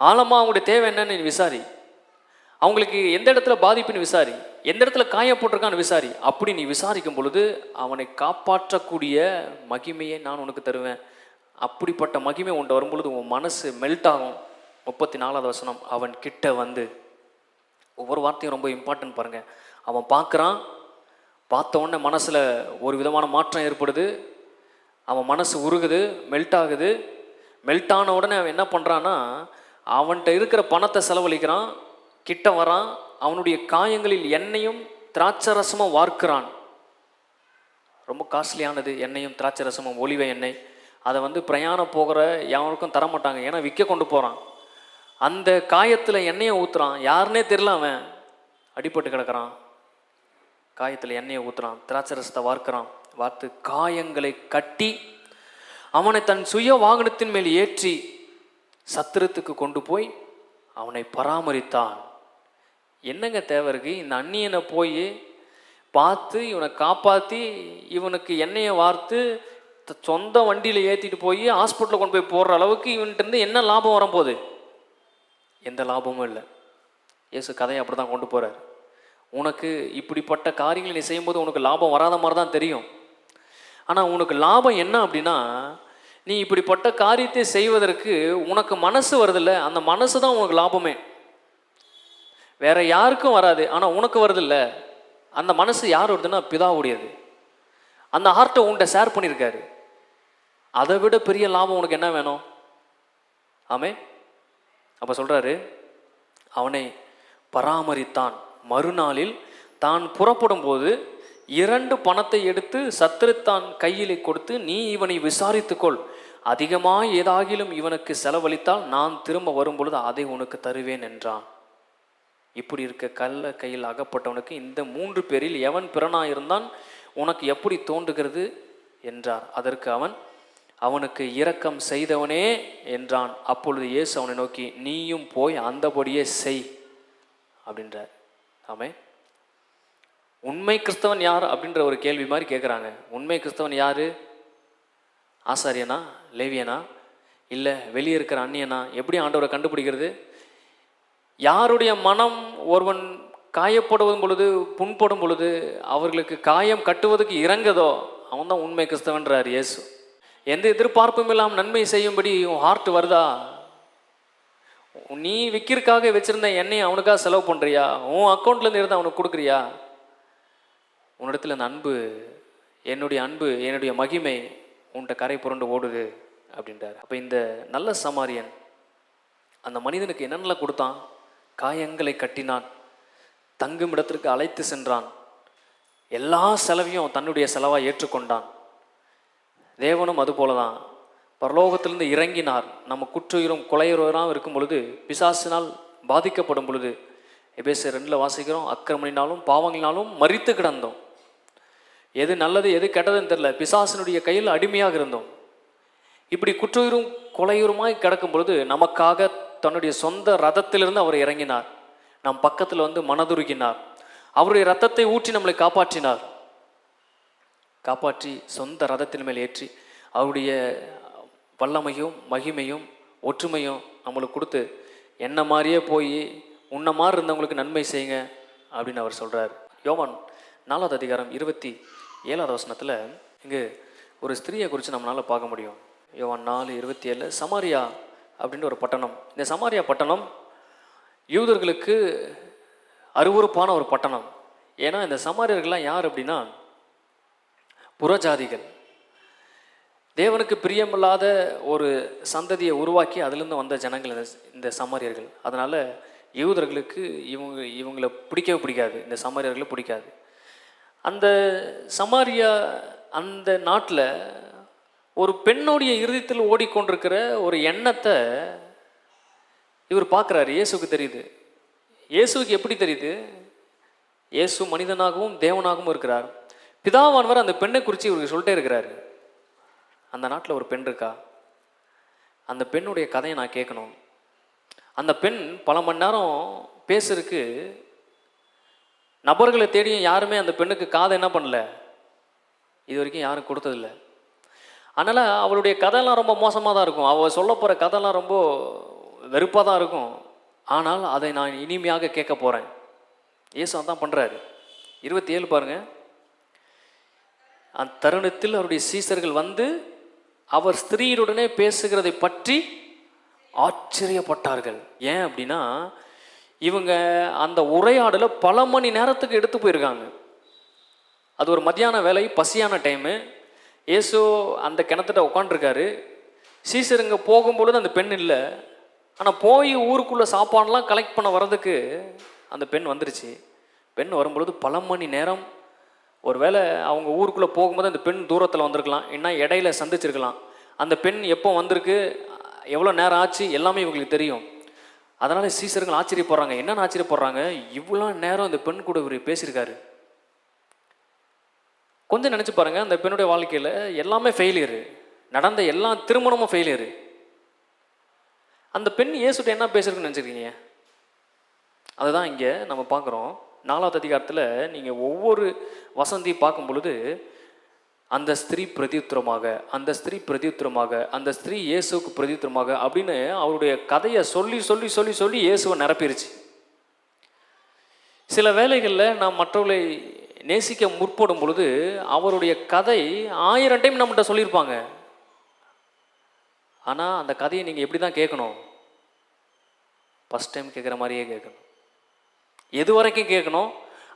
ஆழமாக அவங்களுடைய தேவை என்னன்னு விசாரி, அவங்களுக்கு எந்த இடத்துல பாதிப்புன்னு விசாரி, எந்த இடத்துல காயப்பட்டிருக்கான்னு விசாரி. அப்படி நீ விசாரிக்கும் பொழுது அவனை காப்பாற்றக்கூடிய மகிமையை நான் உனக்கு தருவேன். அப்படிப்பட்ட மகிமை உன்ட்ட வரும்பொழுது உன் மனசு மெல்ட் ஆகும். 34வது வசனம், அவன் கிட்ட வந்து, ஒவ்வொரு வார்த்தையும் ரொம்ப இம்பார்ட்டன்ட் பாருங்கள். அவன் பார்க்குறான், பார்த்த உடனே மனசில் ஒரு விதமான மாற்றம் ஏற்படுது. அவன் மனசு உருகுது, மெல்ட் ஆகுது. மெல்ட் ஆன உடனே அவன் என்ன பண்ணுறான்னா, அவன்கிட்ட இருக்கிற பணத்தை செலவழிக்கிறான், கிட்ட வரான், அவனுடைய காயங்களில் எண்ணெயும் திராட்சை ரசமும் வார்க்கிறான். ரொம்ப காஸ்ட்லியானது எண்ணெயும் திராட்சை ரசமும், ஒலிவ எண்ணெய். அதை பிரயாணம் போகிற யாருக்கும் தரமாட்டாங்க, ஏன்னா விற்க கொண்டு போகிறான். அந்த காயத்தில் எண்ணெயை ஊற்றுறான், யாருன்னே தெரியல, அவன் அடிபட்டு கிடக்கிறான், காயத்தில் எண்ணெயை ஊற்றுறான், திராட்சை ரசத்தை வார்க்கிறான். வார்த்து காயங்களை கட்டி அவனை தன் சுய வாகனத்தின் மேல் ஏற்றி சத்திரத்துக்கு கொண்டு போய் அவனை பராமரித்தான். என்னங்க தேவை இருக்கு? இந்த அந்நியனை போய் பார்த்து இவனை காப்பாற்றி இவனுக்கு எண்ணெயை வார்த்து சொந்த வண்டியில் ஏற்றிட்டு போய் ஹாஸ்பிட்டலில் கொண்டு போய் போடுற அளவுக்கு இவன்கிட்ட என்ன லாபம் வரும்போது? எந்த லாபமும் இல்லை. இயேசு கதையை அப்படி தான் கொண்டு போகிறார். உனக்கு இப்படிப்பட்ட காரியங்களை நீ செய்யும்போது உனக்கு லாபம் வராத மாதிரி தான் தெரியும். ஆனால் உனக்கு லாபம் என்ன அப்படின்னா, நீ இப்படிப்பட்ட காரியத்தை செய்வதற்கு உனக்கு மனசு வருதில்ல, அந்த மனசு தான் உனக்கு லாபமே. வேற யாருக்கும் வராது, ஆனால் உனக்கு வருதில்ல. அந்த மனசு யார் வருதுன்னா பிதாவுடையது. அந்த ஹார்ட்டை உன்கிட்ட ஷேர் பண்ணியிருக்காரு. அதை விட பெரிய லாபம் உனக்கு என்ன வேணும்? ஆமே. அப்போ சொல்கிறாரு, அவனை பராமரித்தான். மறுநாளில் தான் புறப்படும் போது 2 பணத்தை எடுத்து சத்துருத்தான் கையிலே கொடுத்து, நீ இவனை விசாரித்துக்கொள், அதிகமாக ஏதாகிலும் இவனுக்கு செலவழித்தால் நான் திரும்ப வரும்பொழுது அதை உனக்கு தருவேன் என்றான். இப்படி இருக்க கள்ள கையில் அகப்பட்டவனுக்கு இந்த 3 பேரில் எவன் பிறனாயிருந்தான் உனக்கு எப்படி தோன்றுகிறது என்றார். அதற்கு அவன், அவனுக்கு இரக்கம் செய்தவனே என்றான். அப்பொழுது இயேசு அவனை நோக்கி, நீயும் போய் அந்தபடியே செய் அப்படின்றார். ஆமே. உண்மை கிறிஸ்தவன் யார் அப்படின்ற ஒரு கேள்வி மாதிரி கேட்குறாங்க. உண்மை கிறிஸ்தவன் யாரு? ஆசாரியனா, லேவியனா, இல்லை வெளியே இருக்கிற அந்நியனா? எப்படி ஆண்டவரை கண்டுபிடிக்கிறது? யாருடைய மனம் ஒருவன் காயப்படுவதும் பொழுது, புண்படும் பொழுது அவர்களுக்கு காயம் கட்டுவதற்கு இறங்குதோ அவன் தான் உண்மை கிறிஸ்தவன்றார் இயேசு. எந்த எதிர்பார்ப்பும் இல்லாமல் நன்மை செய்யும்படி உன் ஹார்ட் வருதா? நீ விற்கிறதுக்காக வச்சிருந்த எண்ணெயை அவனுக்காக செலவு பண்ணுறியா? உன் அக்கௌண்ட்லேருந்து இருந்து அவனுக்கு கொடுக்குறியா? உன்னிடத்தில் அந்த அன்பு என்னுடைய அன்பு, என்னுடைய மகிமை உன்கிட்ட கரை புரண்டு ஓடுது அப்படின்றார். அப்போ இந்த நல்ல சமாரியன் அந்த மனிதனுக்கு என்னென்னலாம் கொடுத்தான்? காயங்களை கட்டினான், தங்கும் இடத்திற்கு அழைத்து சென்றான், எல்லா செலவையும் தன்னுடைய செலவாக ஏற்றுக்கொண்டான். தேவனும் அதுபோல தான் பரலோகத்திலிருந்து இறங்கினார். நம்ம குற்றுயிரும் கொலையுறவராக இருக்கும் பொழுது, பிசாசினால் பாதிக்கப்படும் பொழுது, எபேசியர் 2 வாசிக்கிறோம், அக்கிரமணினாலும் பாவங்களினாலும் மரித்து கிடந்தோம். எது நல்லது எது கெட்டதுன்னு தெரியல, பிசாசினுடைய கையில் அடிமையாக இருந்தோம். இப்படி குற்றுயிரும் கொலையுருமாய் கிடக்கும் பொழுது நமக்காக தன்னுடைய சொந்த ரதத்திலிருந்து அவர் இறங்கினார். நம் பக்கத்தில் வந்து மனதுருகினார். அவருடைய ரத்தத்தை ஊற்றி நம்மளை காப்பாற்றினார். காப்பாற்றி சொந்த ரதத்தின் மேல் ஏற்றி அவருடைய வல்லமையும் மகிமையும் ஒற்றுமையும் நம்மளுக்கு கொடுத்து, என்ன மாதிரியே போய் உன்ன மாதிரி இருந்தவங்களுக்கு நன்மை செய்யுங்க அப்படின்னு அவர் சொல்கிறார். யோவான் 4வது அதிகாரம் 27வது வசனத்தில் இங்கு ஒரு ஸ்திரீயை குறித்து நம்மளால் பார்க்க முடியும். யோவான் 4:27 சமாரியா அப்படின்ற ஒரு பட்டணம். இந்த சமாரியா பட்டணம் யூதர்களுக்கு அருவருப்பான ஒரு பட்டணம். ஏன்னா இந்த சமாரியர்கள்லாம் யார் அப்படின்னா புறஜாதிகள். தேவனுக்கு பிரியமில்லாத ஒரு சந்ததியை உருவாக்கி அதிலிருந்து வந்த ஜனங்கள் இந்த சமாரியர்கள். அதனால் யூதர்களுக்கு இவங்களை பிடிக்கவே பிடிக்காது, இந்த சமாரியர்களை பிடிக்காது. அந்த சமாரியா அந்த நாட்டில் ஒரு பெண்ணுடைய இருதயத்தில் ஓடிக்கொண்டிருக்கிற ஒரு எண்ணத்தை இவர் பார்க்குறாரு. இயேசுக்கு தெரியுது. இயேசுக்கு எப்படி தெரியுது? இயேசு மனிதனாகவும் தேவனாகவும் இருக்கிறார். பிதாவானவர் அந்த பெண்ணை குறித்து இவருக்கு சொல்லிட்டே இருக்கிறாரு. அந்த நாட்டில் ஒரு பெண் இருக்கா, அந்த பெண்ணுடைய கதையை நான் கேட்கணும். அந்த பெண் பல மணி நேரம் பேசுறதுக்கு நபர்களை தேடியும் யாருமே அந்த பெண்ணுக்கு காதை என்ன பண்ணல, இது வரைக்கும் யாரும் கொடுத்ததில்லை. அதனால் அவளுடைய கதையெல்லாம் ரொம்ப மோசமாக தான் இருக்கும். அவள் சொல்ல போகிற கதையெல்லாம் ரொம்ப வெறுப்பாக தான் இருக்கும். ஆனால் அதை நான் இனிமையாக கேட்க போகிறேன். இயேசு தான் பண்ணுறாரு. 27 பாருங்கள். அந்த தருணத்தில் அவருடைய சீசர்கள் வந்து அவர் ஸ்திரீயுடனே பேசுகிறதை பற்றி ஆச்சரியப்பட்டார்கள். ஏன் அப்படின்னா இவங்க அந்த உரையாடலை பல மணி நேரத்துக்கு எடுத்து போயிருக்காங்க. அது ஒரு மத்தியான வேலை, பசியான டைமு. இயேசு அந்த கிணத்துட்ட உட்காண்டிருக்காரு. சீசருங்க போகும்பொழுது அந்த பெண் இல்லை. ஆனால் போய் ஊருக்குள்ளே சாப்பாடெலாம் கலெக்ட் பண்ண வர்றதுக்கு அந்த பெண் வந்துருச்சு. பெண் வரும்பொழுது பல மணி நேரம், ஒரு வேளை அவங்க ஊருக்குள்ளே போகும்போது அந்த பெண் தூரத்தில் வந்திருக்கலாம், என்ன இடையில சந்திச்சிருக்கலாம். அந்த பெண் எப்போ வந்திருக்கு, எவ்வளோ நேரம் ஆச்சு, எல்லாமே இவங்களுக்கு தெரியும். அதனால் சீசர்கள் ஆச்சரியப்படுறாங்க. என்னென்னு ஆச்சரியப்படுறாங்க? இவ்வளோ நேரம் அந்த பெண் கூட இவர் பேசியிருக்காரு. கொஞ்சம் நினச்சி பாருங்கள், அந்த பெண்ணுடைய வாழ்க்கையில் எல்லாமே ஃபெயிலியரு, நடந்த எல்லா திருமணமும் ஃபெயிலியரு. அந்த பெண் இயேசுட்ட என்ன பேசுறதுன்னு நினச்சிருக்கீங்க? அதுதான் இங்கே நம்ம பார்க்குறோம். 4வது அதிகாரத்தில் நீங்கள் ஒவ்வொரு வசந்தையும் பார்க்கும் பொழுது அந்த ஸ்திரீ பிரதியுத்தரமாக, அந்த ஸ்திரீ பிரதியுத்தரமாக, அந்த ஸ்திரீ இயேசுக்கு பிரதியுத்தரமாக அப்படின்னு அவருடைய கதையை சொல்லி சொல்லி சொல்லி சொல்லி இயேசுவை நிரப்பிருச்சு. சில வேளைகளில் நாம் மற்றவர்களை நேசிக்க முற்படும் பொழுது அவருடைய கதை 1000 டைம் நம்மகிட்ட சொல்லியிருப்பாங்க. ஆனால் அந்த கதையை நீங்கள் எப்படி தான் கேட்கணும்? ஃபஸ்ட் டைம் கேட்குற மாதிரியே கேட்கணும். எது வரைக்கும் கேட்கணும்?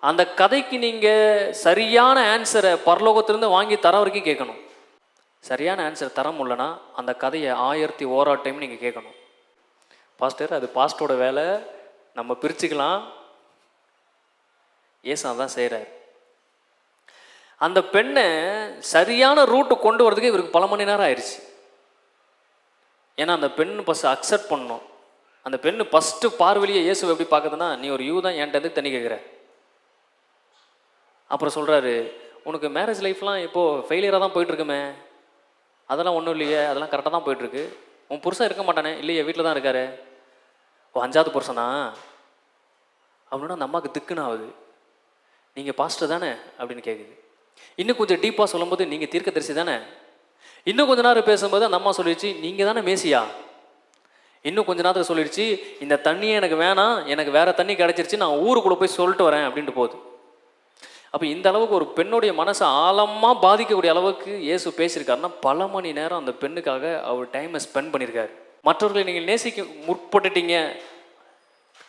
அந்த கதைக்கு நீங்கள் சரியான ஆன்சரை பரலோகத்திலிருந்து வாங்கி தர வரைக்கும் கேட்கணும். சரியான ஆன்சர் தர முடியலன்னா அந்த கதையை 1001 டைம் நீங்கள் கேட்கணும். பாஸ்டர், அது பாஸ்டரோட வேலை, நம்ம பிரிச்சுக்கலாம். ஏசா தான் செய்கிறார். அந்த பெண்ணை சரியான ரூட்டு கொண்டு வரதுக்கு இவருக்கு பல மணி நேரம் ஆயிடுச்சு. ஏன்னா அந்த பெண்ணு ஃபஸ்ட்டு அக்செப்ட் பண்ணணும். அந்த பெண்ணு ஃபஸ்ட்டு பார்வையிலேயே இயேசு எப்படி பார்க்குதுன்னா, நீ ஒரு யூ தான் என்கிட்ட தண்ணி கேட்குற. அப்புறம் சொல்கிறாரு, உனக்கு மேரேஜ் லைஃப்லாம் இப்போது ஃபெயிலியராக தான் போயிட்டுருக்குமே, அதெல்லாம் ஒன்றும் இல்லையே, அதெல்லாம் கரெக்டாக தான் போயிட்டுருக்கு. உன் புருஷன் இருக்க மாட்டானே? இல்லையே, வீட்டில் தான் இருக்காரு. ஓ, 5வது புருஷனா அப்படின்னா அந்த அம்மாவுக்கு திக்குன்னு ஆகுது. நீங்கள் பாஸ்டர் தானே அப்படின்னு கேட்குது. இன்னும் கொஞ்சம் டீப்பாக சொல்லும்போது நீங்கள் தீர்க்கதரிசி தானே. இன்னும் கொஞ்ச நேரம் பேசும்போது அந்த அம்மா சொல்லிடுச்சு, நீங்கள் தானே மேசியா. இன்னும் கொஞ்ச நேரத்தில் சொல்லிடுச்சு, இந்த தண்ணியே எனக்கு வேணாம், எனக்கு வேறு தண்ணி கிடச்சிருச்சு, நான் ஊருக்குள்ளே போய் சொல்லிட்டு வரேன் அப்படின்ட்டு போகுது. அப்போ இந்த அளவுக்கு ஒரு பெண்ணுடைய மனசை ஆழமாக பாதிக்கக்கூடிய அளவுக்கு இயேசு பேசியிருக்காருன்னா பல மணி நேரம் அந்த பெண்ணுக்காக அவர் டைமை ஸ்பெண்ட் பண்ணியிருக்காரு. மற்றவர்களை நீங்கள் நேசிக்க முற்பட்டுட்டீங்க,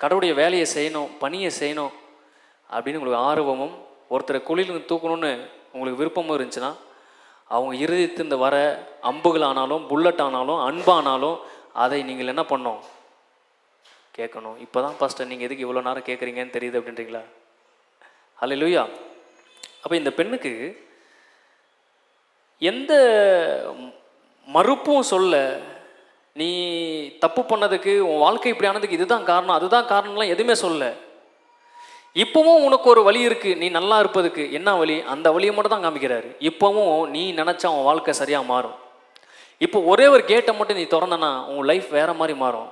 கடவுளுடைய வேலையை செய்யணும், பணியை செய்யணும் அப்படின்னு உங்களுக்கு ஆர்வமும், ஒருத்தரை குழியிலிருந்து தூக்கணும்னு உங்களுக்கு விருப்பமும் இருந்துச்சுன்னா அவங்க இருதயத்திலிருந்து வர அம்புகள் ஆனாலும் புல்லட் ஆனாலும் அன்பானாலும் அதை நீங்கள் என்ன பண்ணணும்? கேட்கணும். இப்போ தான் பாஸ்டர் நீங்கள் எதுக்கு இவ்வளோ நேரம் கேட்குறீங்கன்னு தெரியுது அப்படின்றீங்களா? ஹல்லேலூயா. அப்போ இந்த பெண்ணுக்கு எந்த மறுப்பும் சொல்ல, நீ தப்பு பண்ணதுக்கு உன் வாழ்க்கை இப்படி ஆனதுக்கு இதுதான் காரணம் அதுதான் காரணம்லாம் எதுவுமே சொல்ல. இப்போவும் உனக்கு ஒரு வழி இருக்குது, நீ நல்லா இருப்பதுக்கு. என்ன வழி? அந்த வழியை மட்டும் தான் காமிக்கிறாரு. இப்போவும் நீ நினச்சா உன் வாழ்க்கை சரியாக மாறும். இப்போ ஒரே ஒரு கேட்டை மட்டும் நீ திறந்தனா உன் லைஃப் வேறு மாதிரி மாறும்.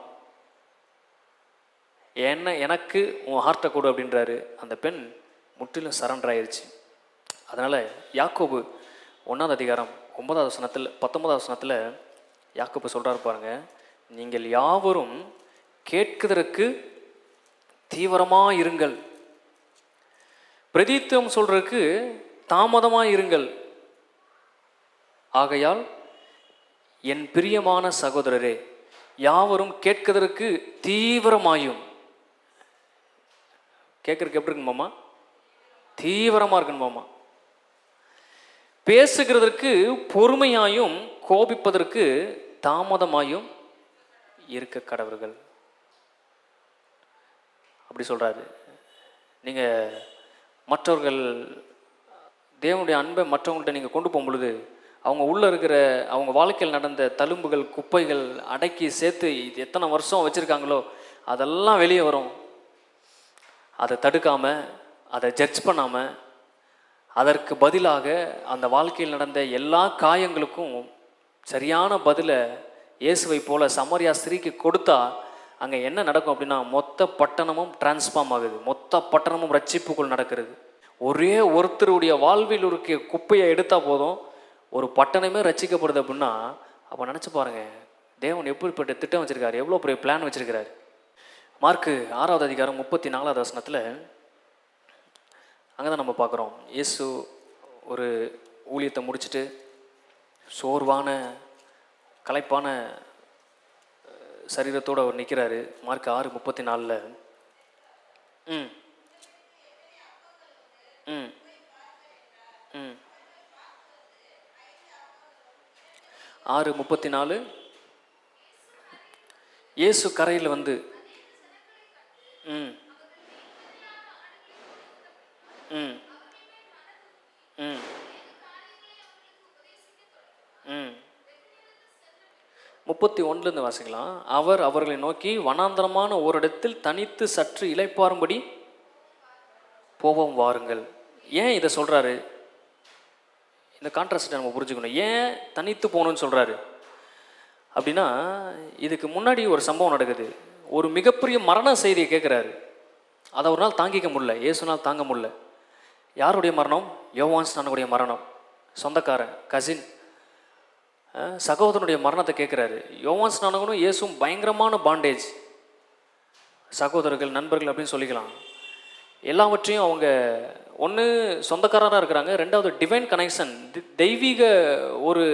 எனக்கு உன் ஹார்ட்டை கொடு அப்படின்றாரு. அந்த பெண் முற்றிலும் சரண்டர் ஆயிடுச்சு. அதனால் யாக்கோபு 1ஆம் அதிகாரம் 9ஆவது வசனத்தில் 19ஆவது வசனத்தில் யாக்கோபு சொல்கிறாரு பாருங்க, நீங்கள் யாவரும் கேட்குதற்கு தீவிரமாக இருங்கள், பிரதித்துவம் சொல்றதுக்கு தாமதமாக இருங்கள். ஆகையால் என் பிரியமான சகோதரரே, யாவரும் கேட்குதற்கு தீவிரமாயும். கேட்கறதுக்கு எப்படி இருக்குன்னு மாமா? தீவிரமாக இருக்குன்னு மாமா. பேசுகிறதற்கு பொறுமையாயும் கோபிப்பதற்கு தாமதமாயும் இருக்க கடவர்கள். அப்படி சொல்கிறாரு. நீங்கள் மற்றவர்கள் தேவனுடைய அன்பை மற்றவங்கள்ட்ட நீங்கள் கொண்டு போகும் பொழுது அவங்க உள்ளே இருக்கிற அவங்க வாழ்க்கையில் நடந்த தழும்புகள் குப்பைகள் அடக்கி சேர்த்து எத்தனை வருஷம் வச்சுருக்காங்களோ அதெல்லாம் வெளியே வரும். அதை தடுக்காமல், அதை ஜட்ஜ் பண்ணாமல், அதற்கு பதிலாக அந்த வாழ்க்கையில் நடந்த எல்லா காயங்களுக்கும் சரியான பதிலை இயேசுவை போல சமரியா ஸ்திரீக்கு கொடுத்தா அங்கே என்ன நடக்கும் அப்படின்னா, மொத்த பட்டணமும் டிரான்ஸ்ஃபார்ம் ஆகுது, மொத்த பட்டணமும் ரட்சிப்புக்குள் நடக்கிறது. ஒரே ஒருத்தருடைய வாழ்வில் இருக்க குப்பையை எடுத்தால் போதும் ஒரு பட்டணமே ரட்சிக்கப்படுது அப்படின்னா, அப்போ நினச்சி பாருங்கள் தேவன் எப்படிப்பட்ட திட்டம் வச்சுருக்காரு, எவ்வளோ பெரிய பிளான் வச்சுருக்கிறார். மார்க்கு 6ஆவது அதிகாரம் 34ஆவது வசனத்தில் அங்கே தான் நம்ம பார்க்குறோம். இயேசு ஒரு ஊழியத்தை முடிச்சுட்டு சோர்வான களைப்பான சரீரத்தோடு அவர் நிற்கிறாரு. மார்க் 6:34 ம் ம் ம் 6:34 இயேசு கரையில் வந்து ம் ம் ம் ம் 31 வாசிக்கலாம். அவர் அவர்களை நோக்கி, வனாந்தரமான ஓரிடத்தில் தனித்து சற்று இளைப்பாறும்படி போவோம் வாருங்கள். ஏன் இதை சொல்கிறாரு? இந்த கான்ட்ராஸ்ட்டை நம்ம புரிஞ்சுக்கணும். ஏன் தனித்து போகணுன்னு சொல்கிறாரு அப்படின்னா, இதுக்கு முன்னாடி ஒரு சம்பவம் நடக்குது. ஒரு மிகப்பெரிய மரண செய்தியை கேட்குறாரு. அதை ஒரு நாள் தாங்கிக்க முடியல, இயேசுனால் தாங்க முடியல. யாருடைய மரணம்? யோவான் ஸ்நானனுடைய மரணம். சொந்தக்காரன், கசின், சகோதரனுடைய மரணத்தை கேட்குறாரு. யோவான் ஸ்நானகனும் இயேசுவும் பயங்கரமான பாண்டேஜ், சகோதரர்கள் நண்பர்கள் அப்படின்னு சொல்லிக்கலாம். எல்லாவற்றையும் அவங்க ஒன்று சொந்தக்காரராக இருக்கிறாங்க, ரெண்டாவது டிவைன் கனெக்ஷன், தெய்வீக ஒரு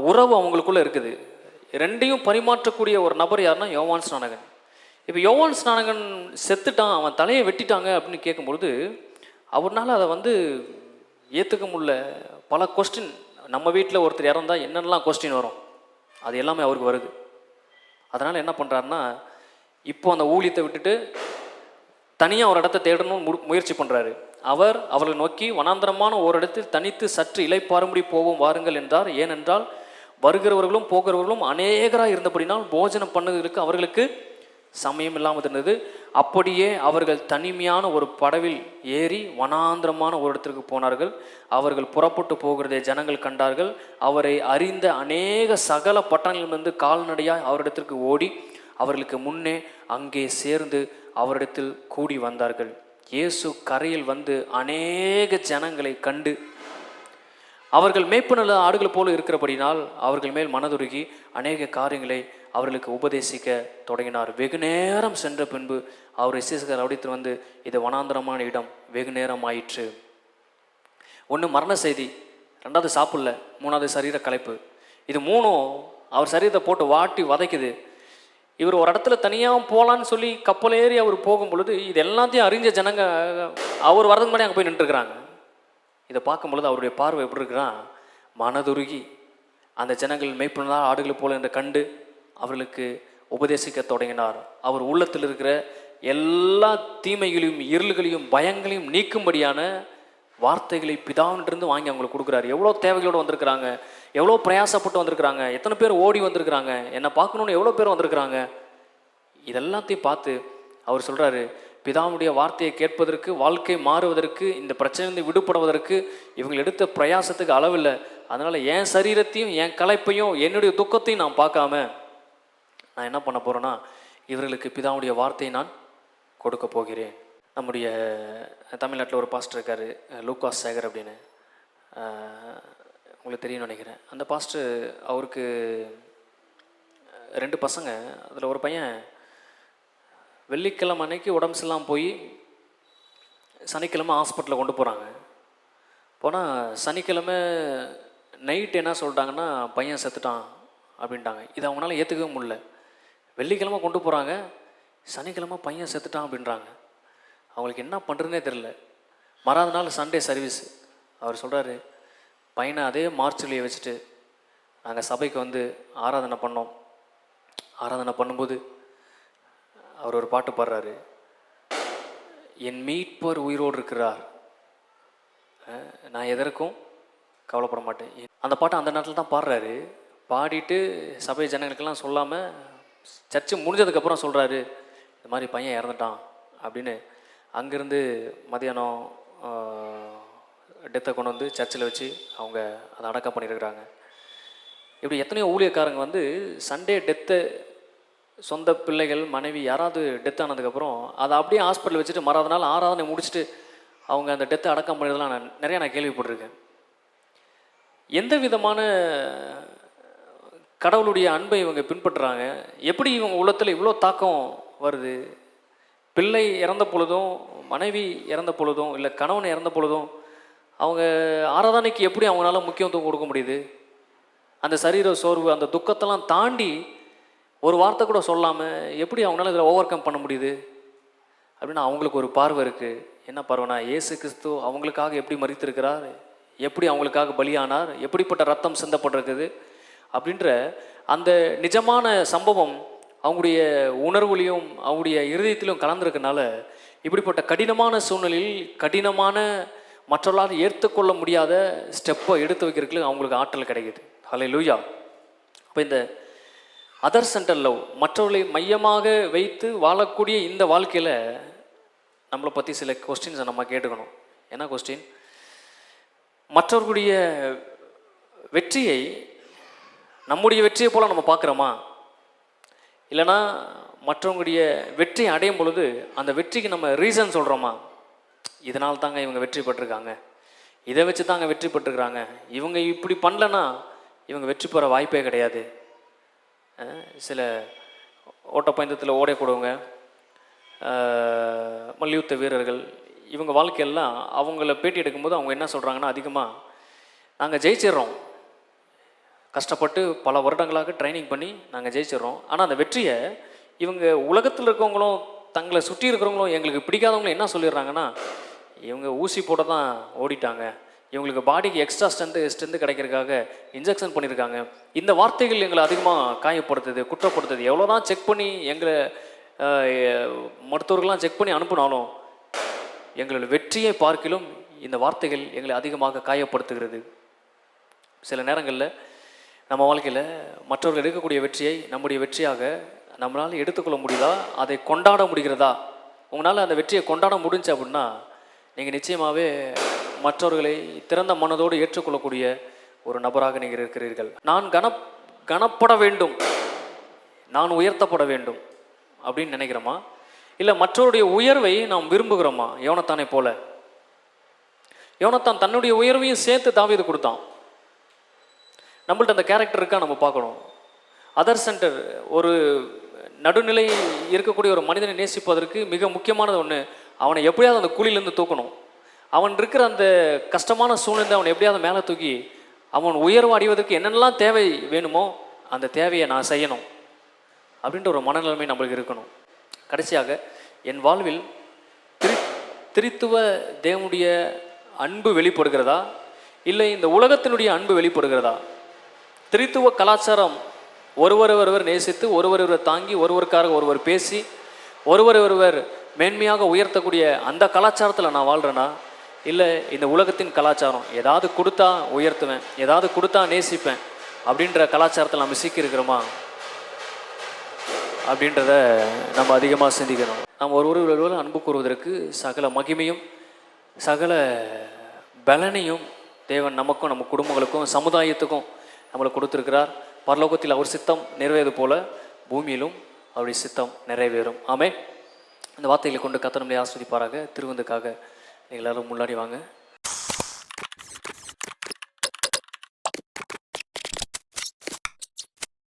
உறவு அவங்களுக்குள்ளே இருக்குது. ரெண்டையும் பரிமாற்றக்கூடிய ஒரு நபர் யாருன்னா யோவான் ஸ்நானகன். இப்போ யோவான் ஸ்நானகன் செத்துட்டான், அவன் தலையை வெட்டிட்டாங்க அப்படின்னு கேட்கும்பொழுது அவர்னால அதை ஏற்றுக்க முடியல. பல கொஸ்டின், நம்ம வீட்டில் ஒருத்தர் இறந்தால் என்னென்னலாம் கொஸ்டின் வரும், அது எல்லாமே அவருக்கு வருது. அதனால் என்ன பண்ணுறாருன்னா, இப்போ அந்த ஊழியத்தை விட்டுட்டு தனியாக ஒரு இடத்த தேடணும்னு முயற்சி பண்ணுறாரு. அவர் அவர்களை நோக்கி, வனாந்தரமான ஒரு இடத்தில் தனித்து சற்று இளைப்பாறும்படி போவோம் வாருங்கள் என்றார். ஏனென்றால் வருகிறவர்களும் போகிறவர்களும் அநேகராக இருந்தபடினால் போஜனம் பண்ணுவதற்கு அவர்களுக்கு சமயம் இல்லாமல் இருந்தது. அப்படியே அவர்கள் தனிமையான ஒரு படவில் ஏறி வனாந்திரமான ஒரு இடத்திற்கு போனார்கள். அவர்கள் புறப்பட்டு போகிறதை ஜனங்கள் கண்டார்கள். அவரை அறிந்த அநேக சகல பட்டணங்களிலிருந்து கால்நடையாய் அவரிடத்திற்கு ஓடி அவர்களுக்கு முன்னே அங்கே சேர்ந்து அவரிடத்தில் கூடி வந்தார்கள். இயேசு கரையில் வந்து அநேக ஜனங்களை கண்டு அவர்கள் மேய்ப்பு நல்ல ஆடுகள் போல இருக்கிறபடினால் அவர்கள் மேல் மனதுருகி அநேக காரியங்களை அவர்களுக்கு உபதேசிக்க தொடங்கினார். வெகு நேரம் சென்ற பின்பு அவரை சீசகர் அடித்து வந்து, இது வனாந்தரமான இடம், வெகு நேரம் ஆயிற்று. ஒன்று மரண செய்தி, ரெண்டாவது சாப்பிடல, மூணாவது சரீர கலைப்பு. இது மூணும் அவர் சரீரத்தை போட்டு வாட்டி வதைக்குது. இவர் ஒரு இடத்துல தனியாக போகலான்னு சொல்லி கப்பல் ஏறி அவர் போகும் பொழுது இது எல்லாத்தையும் அறிஞ்ச ஜனங்க அவர் வரதுக்கு முன்னாடி அங்கே போய் நின்றுருக்குறாங்க. இதை பார்க்கும் பொழுது அவருடைய பார்வை எப்படி இருக்குன்னா, மனதுருகி அந்த ஜனங்கள் மேய்ப்பனால் ஆடுகள் போல என்று கண்டு அவர்களுக்கு உபதேசிக்க தொடங்கினார். அவர் உள்ளத்தில் இருக்கிற எல்லா தீமைகளையும் இருள்களையும் பயங்களையும் நீக்கும்படியான வார்த்தைகளை பிதாவினிருந்து வாங்கி அவங்களுக்கு கொடுக்குறாரு. எவ்வளோ தேவைகளோடு வந்திருக்கிறாங்க, எவ்வளோ பிரயாசப்பட்டு வந்திருக்கிறாங்க, எத்தனை பேர் ஓடி வந்திருக்கிறாங்க, என்னை பார்க்கணுன்னு எவ்வளோ பேர் வந்திருக்கிறாங்க. இதெல்லாத்தையும் பார்த்து அவர் சொல்கிறாரு, பிதாவுடைய வார்த்தையை கேட்பதற்கு, வாழ்க்கை மாறுவதற்கு, இந்த பிரச்சனையிலிருந்து விடுபடுவதற்கு இவங்க எடுத்த பிரயாசத்துக்கு அளவில்லை. அதனால் என் சரீரத்தையும் என் களைப்பையும் என்னுடைய துக்கத்தையும் நான் பார்க்காம நான் என்ன பண்ண போகிறேன்னா, இவர்களுக்கு பிதாவுடைய வார்த்தையை நான் கொடுக்க போகிறேன். நம்முடைய தமிழ்நாட்டில் ஒரு பாஸ்டர் இருக்கார், லூகாஸ் சேகர் அப்படின்னு, உங்களுக்கு தெரியும்னு நினைக்கிறேன். அந்த பாஸ்டர், அவருக்கு 2 பசங்க. அதில் ஒரு பையன் வெள்ளிக்கிழமை அன்னைக்கு உடம்பு சரியில்லாமல் போய் சனிக்கிழமை ஹாஸ்பிட்டலில் கொண்டு போகிறாங்க. போனால் சனிக்கிழமை நைட்டு என்ன சொல்லிட்டாங்கன்னா, பையன் செத்துட்டான் அப்படின்ட்டாங்க. இது அவங்களால ஏற்றுக்கவே முடியல. வெள்ளிக்கிழமை கொண்டு போகிறாங்க, சனிக்கிழமை பையன் செத்துட்டான் அப்படின்றாங்க. அவங்களுக்கு என்ன பண்ணுறதுனே தெரில. மறாத நாள் சண்டே சர்வீஸ். அவர் சொல்கிறாரு, பையனை அதே மார்ச்சுலியை வச்சுட்டு நாங்கள் சபைக்கு வந்து ஆராதனை பண்ணோம். ஆராதனை பண்ணும்போது அவர் ஒரு பாட்டு பாடுறாரு, என் மீட்பர் உயிரோடு இருக்கிறார், நான் எதற்கும் கவலைப்பட மாட்டேன். அந்த பாட்டை அந்த நேரத்தில் தான் பாடுறாரு. பாடிட்டு சபை ஜனங்களுக்கெல்லாம் சொல்லாமல் சர்ச்சு முடிஞ்சதுக்கப்புறம் சொல்கிறாரு, இந்த மாதிரி பையன் இறந்துட்டான் அப்படின்னு. அங்கேருந்து மதியானம் டெத்தை கொண்டு வந்து சர்ச்சில் வச்சு அவங்க அதை அடக்கம் பண்ணியிருக்கிறாங்க. இப்படி எத்தனையோ ஊழியக்காரங்க வந்து சண்டே டெத்தை, சொந்த பிள்ளைகள் மனைவி யாராவது டெத் ஆனதுக்கப்புறம் அதை அப்படியே ஹாஸ்பிட்டல் வச்சுட்டு மறாத நாள் ஆராதனை முடிச்சுட்டு அவங்க அந்த டெத்தை அடக்கம் பண்ணியதெல்லாம் நான் கேள்விப்பட்டிருக்கேன். எந்த விதமான கடவுளுடைய அன்பை இவங்க பின்பற்றுறாங்க? எப்படி இவங்க உள்ளத்தில் இவ்வளோ தாக்கம் வருது? பிள்ளை இறந்த பொழுதும், மனைவி இறந்த பொழுதும், இல்லை கணவன் இறந்த பொழுதும் அவங்க ஆராதனைக்கு எப்படி அவங்களால முக்கியத்துவம் கொடுக்க முடியுது? அந்த சரீர சோர்வு, அந்த துக்கத்தெல்லாம் தாண்டி ஒரு வார்த்தை கூட சொல்லாமல் எப்படி அவங்களால இதில் ஓவர் கம் பண்ண முடியுது அப்படின்னு அவங்களுக்கு ஒரு பார்வை இருக்குது. என்ன பார்வைனா, இயேசு கிறிஸ்து அவங்களுக்காக எப்படி மரித்திருக்கிறார், எப்படி அவங்களுக்காக பலியானார், எப்படிப்பட்ட ரத்தம் சிந்தப்பட்டிருக்குது அப்படின்ற அந்த நிஜமான சம்பவம் அவங்களுடைய உணர்வுலையும் அவங்களுடைய இருதயத்திலும் கலந்துருக்கனால இப்படிப்பட்ட கடினமான சூழ்நிலையில் கடினமான மற்றவர்களால் ஏற்றுக்கொள்ள முடியாத ஸ்டெப்பை எடுத்து வைக்கிறதுக்கு அவங்களுக்கு ஆற்றல் கிடைக்குது. ஹல்லேலூயா. அப்போ இந்த அதர் சென்டர் லவ், மற்றவர்களை மையமாக வைத்து வாழக்கூடிய இந்த வாழ்க்கையில் நம்மளை பற்றி சில கொஸ்டின்ஸை நம்ம கேட்டுக்கணும். என்ன கொஸ்டின்? மற்றவர்களுடைய வெற்றியை நம்முடைய வெற்றியை போல் நம்ம பார்க்குறோமா? இல்லைனா மற்றவங்களுடைய வெற்றியை அடையும் பொழுது அந்த வெற்றிக்கு நம்ம ரீசன் சொல்கிறோமா? இதனால் தாங்க இவங்க வெற்றி பெற்றிருக்காங்க, இதை வச்சு தாங்க வெற்றி பெற்றுக்கிறாங்க, இவங்க இப்படி பண்ணலன்னா இவங்க வெற்றி பெற வாய்ப்பே கிடையாது. சில ஓட்டப்பந்தயத்தில் ஓடக்கூடியவங்க, மல்யுத்த வீரர்கள், இவங்க வாழ்க்கையெல்லாம் அவங்கள பேட்டி எடுக்கும்போது அவங்க என்ன சொல்கிறாங்கன்னா, அதிகமாக நாங்கள் ஜெயிச்சிடுறோம், கஷ்டப்பட்டு பல வருடங்களாக ட்ரைனிங் பண்ணி நாங்கள் ஜெயிச்சிடுறோம். ஆனால் அந்த வெற்றியை இவங்க உலகத்தில் இருக்கவங்களும் தங்களை சுற்றி இருக்கிறவங்களும் எங்களுக்கு பிடிக்காதவங்களும் என்ன சொல்லிடுறாங்கன்னா, இவங்க ஊசி போட தான் ஓடிட்டாங்க, இவங்களுக்கு பாடிக்கு எக்ஸ்ட்ரா ஸ்ட்ரென்த்து கிடைக்கிறதுக்காக இன்ஜெக்ஷன் பண்ணியிருக்காங்க. இந்த வார்த்தைகள் எங்களை அதிகமாக காயப்படுத்துது, குற்றப்படுத்துது. எவ்வளோ தான் செக் பண்ணி எங்களை மருத்துவர்கள்லாம் செக் பண்ணி அனுப்பினாலும் எங்களோட வெற்றியை பார்க்கிலும் இந்த வார்த்தைகள் எங்களை அதிகமாக காயப்படுத்துகிறது. சில நேரங்களில் நம்ம வாழ்க்கையில் மற்றவர்கள் எடுக்கக்கூடிய வெற்றியை நம்முடைய வெற்றியாக நம்மளால் எடுத்துக்கொள்ள முடியுதா, அதை கொண்டாட முடிகிறதா? உங்களால் அந்த வெற்றியை கொண்டாட முடிஞ்சு அப்படின்னா நீங்கள் நிச்சயமாகவே மற்றவர்களை திறந்த மனதோடு ஏற்றுக்கொள்ளக்கூடிய ஒரு நபராக நீங்கள் இருக்கிறீர்கள். நான் கனப்பட வேண்டும், நான் உயர்த்தப்பட வேண்டும் அப்படின்னு நினைக்கிறோமா? இல்லை மற்றவருடைய உயர்வை நாம் விரும்புகிறோமா? யோனத்தானை போல. யோனத்தான் தன்னுடைய உயர்வையும் சேர்த்து தாவீது கொடுத்தான். நம்மள்ட்ட அந்த கேரக்டர் இருக்கா நம்ம பார்க்கணும். அதர் சென்டர், ஒரு நடுநிலை இருக்கக்கூடிய ஒரு மனிதனை நேசிப்பதற்கு மிக முக்கியமானது ஒன்று, அவனை எப்படியாவது அந்த குழியிலேருந்து தூக்கணும். அவன் இருக்கிற அந்த கஷ்டமான சூழ்நிலை அவனை எப்படியாவது மேலே தூக்கி அவன் உயர்வு அடைவதற்கு என்னென்னலாம் தேவை வேணுமோ அந்த தேவையை நான் செய்யணும் அப்படின்ற ஒரு மனநிலைமை நம்மளுக்கு இருக்கணும். கடைசியாக, என் வாழ்வில் திரித்துவ தேவனுடைய அன்பு வெளிப்படுகிறதா, இல்லை இந்த உலகத்தினுடைய அன்பு வெளிப்படுகிறதா? திரித்துவ கலாச்சாரம் ஒருவர் நேசித்து, ஒருவர் தாங்கி, ஒருவருக்காக ஒருவர் பேசி, ஒருவர் மேன்மையாக உயர்த்தக்கூடிய அந்த கலாச்சாரத்தில் நான் வாழ்கிறேன்னா, இல்லை இந்த உலகத்தின் கலாச்சாரம் ஏதாவது கொடுத்தா உயர்த்துவேன், ஏதாவது கொடுத்தா நேசிப்பேன் அப்படின்ற கலாச்சாரத்தில் நம்ம சிக்கியிருக்கிறோமா அப்படின்றத நம்ம அதிகமாக சிந்திக்கணும். நம்ம ஒருவர் அன்பு கூறுவதற்கு சகல மகிமையும் சகல பலனையும் தேவன் நமக்கும் நம்ம குடும்பங்களுக்கும் சமுதாயத்துக்கும் நம்மளை கொடுத்துருக்கிறார். பரலோகத்தில் அவர் சித்தம் நிறைவேறது போல பூமியிலும் அவருடைய சித்தம் நிறைவேறும். ஆமே. இந்த வார்த்தைகளை கொண்டு கர்த்தர் நம்மை ஆசீர்வதிப்பாராக. திருவிருந்துக்காக எல்லாரும் முன்னாடி வாங்க.